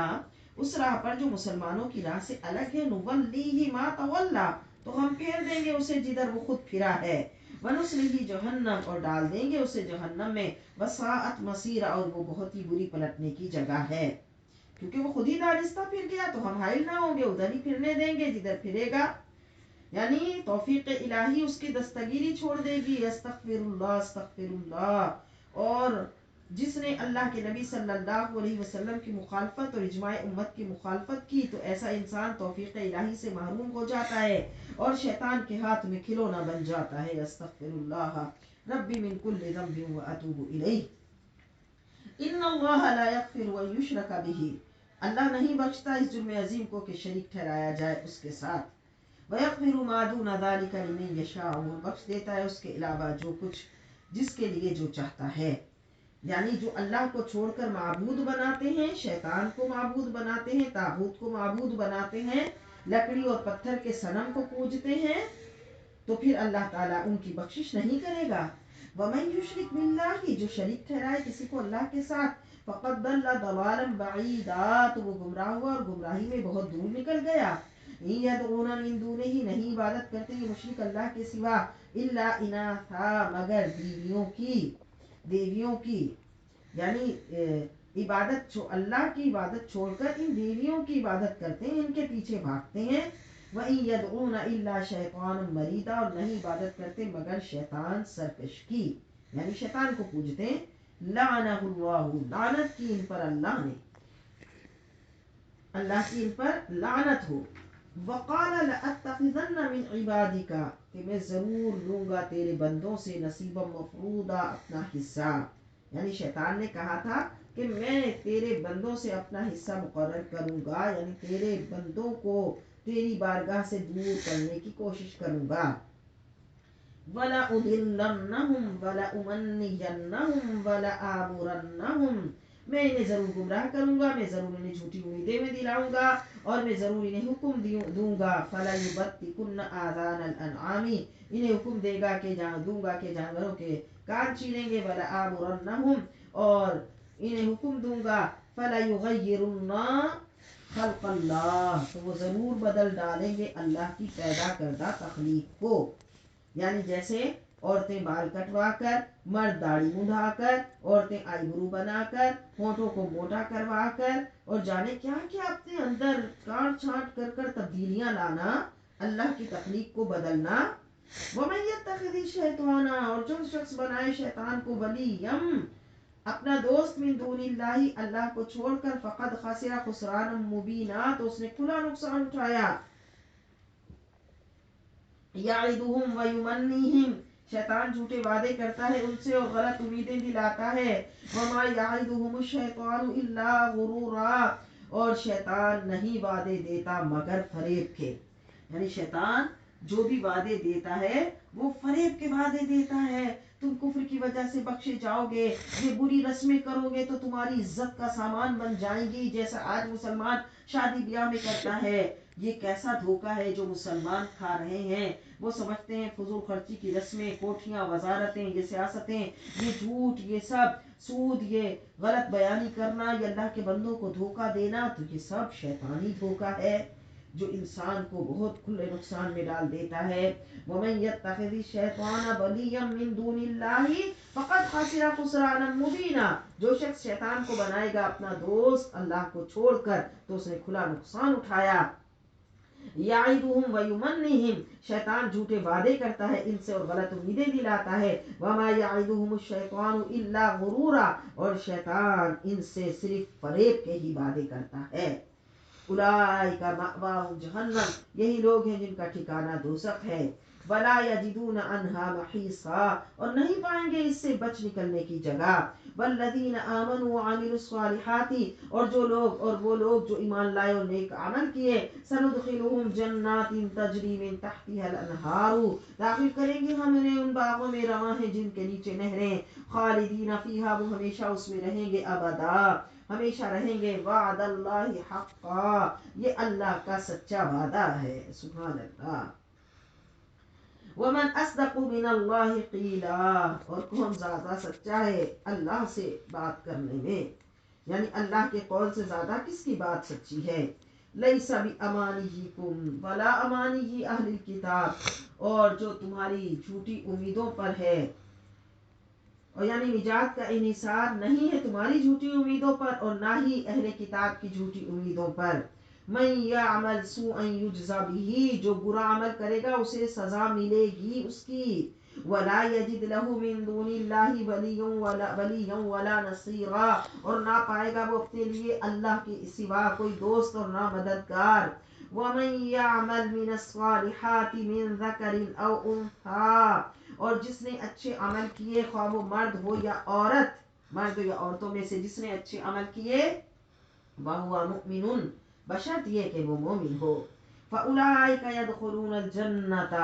اس راہ پر جو مسلمانوں کی راہ سے الگ ہے، نُوَلِّهِ مَا تَوَلَّى، تو ہم پھیر دیں گے اسے جدھر وہ خود پھرا ہے، وَنُصْلِهِ جہنم، اور ڈال دیں گے اسے جہنم میں، وَسَاءَتْ مَصِيرًا، اور وہ بہت ہی بری پلٹنے کی جگہ ہے، کیونکہ وہ خود ہی دانستہ پھر گیا، تو ہم حائل نہ ہوں گے، ادھر ہی پھرنے دیں گے جدھر پھرے گا، یعنی توفیق الہی اس کی دستگیری چھوڑ دے گی، استغفر اللہ استغفر اللہ۔ اور جس نے اللہ کے نبی صلی اللہ علیہ وسلم کی مخالفت اور اجماع امت کی مخالفت کی، تو ایسا انسان توفیق الہی سے محروم ہو جاتا ہے اور شیطان کے ہاتھ میں کھلونا بن جاتا ہے۔ استغفر اللہ ربی من کل ذنب واتوب الیہ، ان اللہ لا یغفر ان یشرک بہ، اللہ نہیں بخشتا اس جرم عظیم کو کہ شریک ٹھہرایا جائے اس کے ساتھ، وَيَغْفِرُ مَا دُونَ ذَلِكَ لِمَن يَشَاءُ، وہ بخش دیتا ہے اس کے علاوہ جو کچھ جس کے لیے جو چاہتا ہے، یعنی جو اللہ کو چھوڑ کر معبود بناتے ہیں، شیطان کو معبود بناتے ہیں، طاغوت کو معبود بناتے ہیں، لکڑی اور پتھر کے صنم کو پوجتے ہیں، تو پھر اللہ تعالیٰ ان کی بخشش نہیں کرے گا۔ وَمَن يُشْرِكْ بِاللَّهِ، جو شریک ٹھہرائے کسی کو اللہ کے ساتھ، فَقَدْ ضَلَّ ضَلَالًا بَعِيدًا، تو وہ گمراہ ہوا اور گمراہی میں بہت دور نکل گیا۔ يَدْعُونَ مِن دُونِهِ، نہیں عبادت کرتے یہ مشرک اللہ کے سوا، إِلَّا إِنَاثًا، مگر دیویوں کی، یعنی عبادت اللہ کی عبادت چھوڑ کر ان دیویوں کی عبادت کرتے ہیں، ان کے پیچھے بھاگتے ہیں۔ وَإِن يَدْعُونَ إِلَّا شَيْطَانًا مَرِيدًا، اور نہیں عبادت کرتے مگر شیطان سرکش کی، یعنی شیطان کو پوجتے ہیں۔ لعنہ اللہ، لعنت کی ان پر اللہ نے، اللہ کی ان پر لعنت ہو۔ وقال لأتخذن من عبادك، کہ میں ضرور لوں گا تیرے بندوں سے نصیبا مفروضا، اپنا حصہ، یعنی شیطان نے کہا تھا کہ میں تیرے بندوں سے اپنا حصہ مقرر کروں گا، یعنی تیرے بندوں کو تیری بارگاہ سے دور کرنے کی کوشش کروں گا۔ وَلَأُضِلَّنَّهُمْ وَلَأُمَنِّيَنَّهُمْ وَلَآمُرَنَّهُمْ میں انہیں ضرور گمراہ کروں گا، میں ضرور انہیں جھوٹی امیدیں میں دلاؤں گا، اور میں ضرور انہیں حکم دوں گا فَلَا يُبَتِّكُنَّ آذَانَ الْأَنْعَامِ، انہیں حکم دوں گا کہ جانوروں کے کان چھینیں گے، وَلَآمُرَنَّهُمْ، اور انہیں حکم دوں گا فَلَا يُغَيِّرُنَّ خلق اللہ، تو وہ ضرور بدل ڈالیں گے اللہ کی پیدا کردہ تخلیق کو، یعنی جیسے عورتیں بال کٹوا کر، مرد داڑھی منڈا کر، عورتیں آئی برو بنا کر، ہونٹوں کو موٹا کروا کر، اور جانے کیا کیا اپنے اندر کاٹ چھانٹ کر تبدیلیاں لانا، اللہ کی تخلیق کو بدلنا۔ وَمَن يَتَّخِذِ الشَّيْطَانَ، اور جو شخص بنائے شیطان کو وَلِيًّا، اپنا دوست، من دون اللہ، اللہ کو چھوڑ کر، فقد خسر خسرانا مبینا، تو اس نے کھلا نقصان اٹھایا۔ یعدہم ویمنیہم، شیطان جھوٹے وعدے کرتا ہے ان سے اور غلط امیدیں دلاتا ہے۔ وما یعدہم الشیطان الا غرورا، اور شیطان نہیں وعدے دیتا مگر فریب کے، یعنی شیطان جو بھی وعدے دیتا ہے وہ فریب کے وعدے دیتا ہے۔ تم کفر کی وجہ سے بخشے جاؤ گے، یہ بری رسمیں کرو گے تو تمہاری عزت کا سامان بن جائیں گی، جیسا آج مسلمان شادی بیاہ میں کرتا ہے۔ یہ کیسا دھوکہ ہے جو مسلمان کھا رہے ہیں۔ وہ سمجھتے ہیں فضول خرچی کی رسمیں، کوٹھیاں، وزارتیں، یہ سیاستیں، یہ جھوٹ، یہ سب سود، یہ غلط بیانی کرنا، یہ اللہ کے بندوں کو دھوکہ دینا، تو یہ سب شیطانی دھوکہ ہے جو انسان کو بہت کھلے نقصان میں ڈال دیتا ہے۔ وَمَن يَتَّخِذِ الشَّيْطَانَ وَلِيًّا مِن دُونِ اللَّهِ فَقَدْ خَسِرَ خُسْرَانًا مُبِينًا، جو شخص شیطان کو بنائے گا اپنا دوست اللہ کو چھوڑ کر تو اس نے کھلا نقصان اٹھایا۔ یعدہم ویمنیہم، شیطان جھوٹے وعدے کرتا ہے ان سے اور غلط امیدیں دلاتا ہے۔ وما یعدہم الشیطان الا غرورا، اور شیطان ان سے صرف فریب کے ہی وعدے کرتا ہے۔ اولئک مأواہم جہنم، یہی لوگ ہیں جن کا ٹھکانہ دوزخ ہے۔ ولا یجدون عنہا محیصا، اور نہیں پائیں گے اس سے بچ نکلنے کی جگہ۔ والذین آمنوا وعملوا الصالحات، اور وہ لوگ جو ایمان لائے اور نیک عمل کیے، سندخلہم جنات تجری من تحتها الانہار، داخل کریں گے ہم انہیں ان باغوں میں رواں ہیں جن کے نیچے نہریں، خالدین فیہا، وہ ہمیشہ اس میں رہیں گے، ابدا ہمیشہ رہیں گے۔ وعد اللہ حقا، یہ اللہ کا سچا وعدہ ہے، سبحان اللہ۔ ومن اصدق من اللہ قیلا، اور کون زیادہ سچا ہے اللہ سے بات کرنے میں، یعنی اللہ کے قول سے زیادہ کس کی بات سچی ہے۔ لیس بامانیکم ولا امانی اہل الکتاب، اور جو تمہاری جھوٹی امیدوں پر ہے، اور یعنی نجات کا انحصار نہیں ہے تمہاری جھوٹی امیدوں پر اور نہ ہی اہل کتاب کی جھوٹی امیدوں پر۔ من یعمل سوءا یجزا بہ، جو برا عمل کرے گا اسے سزا ملے گی اس کی۔ ولا یجد لہ من دون اللہ ولیا ولا نصیرا، اور نہ پائے گا وہ اپنے لیے اللہ کے سوا کوئی دوست اور نہ مددگار۔ ومن یعمل من الصالحات من ذکر او انثی، اور جس نے اچھے عمل کیے، خواہ وہ مرد ہو یا عورت، مرد یا عورتوں میں سے جس نے اچھے عمل کیے، وَهُوَ مُؤْمِنٌ، بشرط یہ کہ وہ مومن ہو، فَأُولَئِكَ يَدْخُلُونَ الْجَنَّةَ،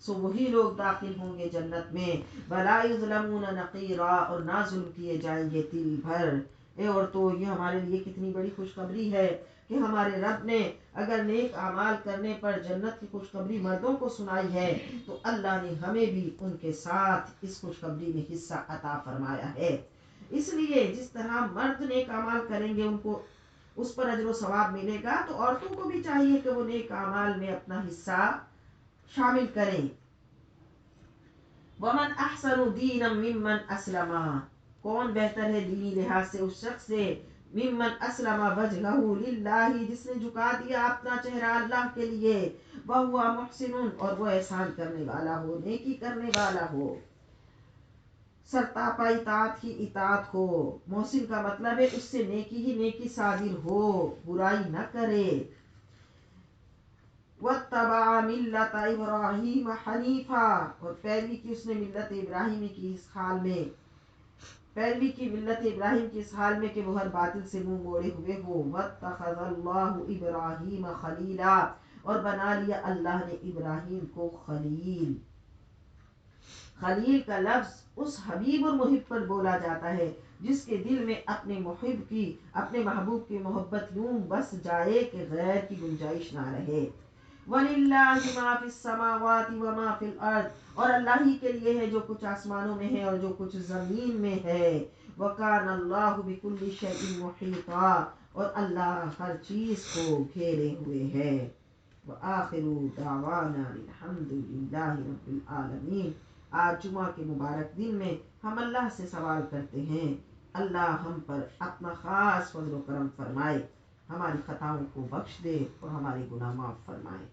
سو وہی لوگ داخل ہوں گے جنت میں، وَلَا يُظْلَمُونَ نَقِيرًا، اور نہ ظلم کیے جائیں گے تل بھر۔ اے عورتوں، یہ ہمارے لیے کتنی بڑی خوشخبری ہے کہ ہمارے رب نے اگر نیک اعمال کرنے پر جنت کی خوشخبری مردوں کو سنائی ہے تو اللہ نے ہمیں بھی ان کے ساتھ اس خوشخبری میں حصہ عطا فرمایا ہے۔ اس لیے جس طرح مرد نیک اعمال کریں گے ان کو اس پر اجر و ثواب ملے گا، تو عورتوں کو بھی چاہیے کہ وہ نیک اعمال میں اپنا حصہ شامل کریں۔ ومن احسن دینا ممن اسلم، کون بہتر ہے دینی لحاظ سے اس شخص سے، ممن اسلم وجہہ للہ، جس نے جھکا دیا اپنا چہرہ اللہ کے لیے، وہو محسن، اور وہ احسان کرنے والا ہو، نیکی کرنے والا ہو، سرتاپا اطاعت ہی اطاعت ہو۔ محسن کا مطلب ہے اس سے نیکی ہی نیکی صادر ہو، برائی نہ کرے۔ واتبع ملت ابراہیم حنیفا، اور پیروی کی اس نے ملت ابراہیم کی اس حال میں، پیروی کی ملت ابراہیم کی اس حال میں کہ وہ ہر باطل سے منہ موڑے ہوئے ہو۔ واتخذ اللہ ابراہیم خلیلا، اور بنا لیا اللہ نے ابراہیم کو خلیل کا لفظ اس حبیب اور محب پر بولا جاتا ہے جس کے دل میں اپنے محبوب کی محبت یوں بس جائے کہ غیر کی گنجائش نہ رہے۔ وَلِلَّهِ مَا فِي السَّمَاوَاتِ وَمَا فِي الْأَرْضِ، اور اللہ ہی کے لیے ہے جو کچھ آسمانوں میں ہے اور جو کچھ زمین میں ہے۔ وَكَانَ اللَّهُ بِكُلِّ شَيْءٍ مُحِيطًا، اور اللہ ہر چیز کو گھیرے ہوئے ہے۔ وَآخِرُ دَعْوَانَا الْحَمْدُ لِلَّهِ رَبِّ الْعَالَمِينَ۔ آج جمعہ کے مبارک دن میں ہم اللہ سے سوال کرتے ہیں، اللہ ہم پر اپنا خاص فضل و کرم فرمائے، ہماری خطاؤں کو بخش دے اور ہمارے گناہ معاف فرمائے۔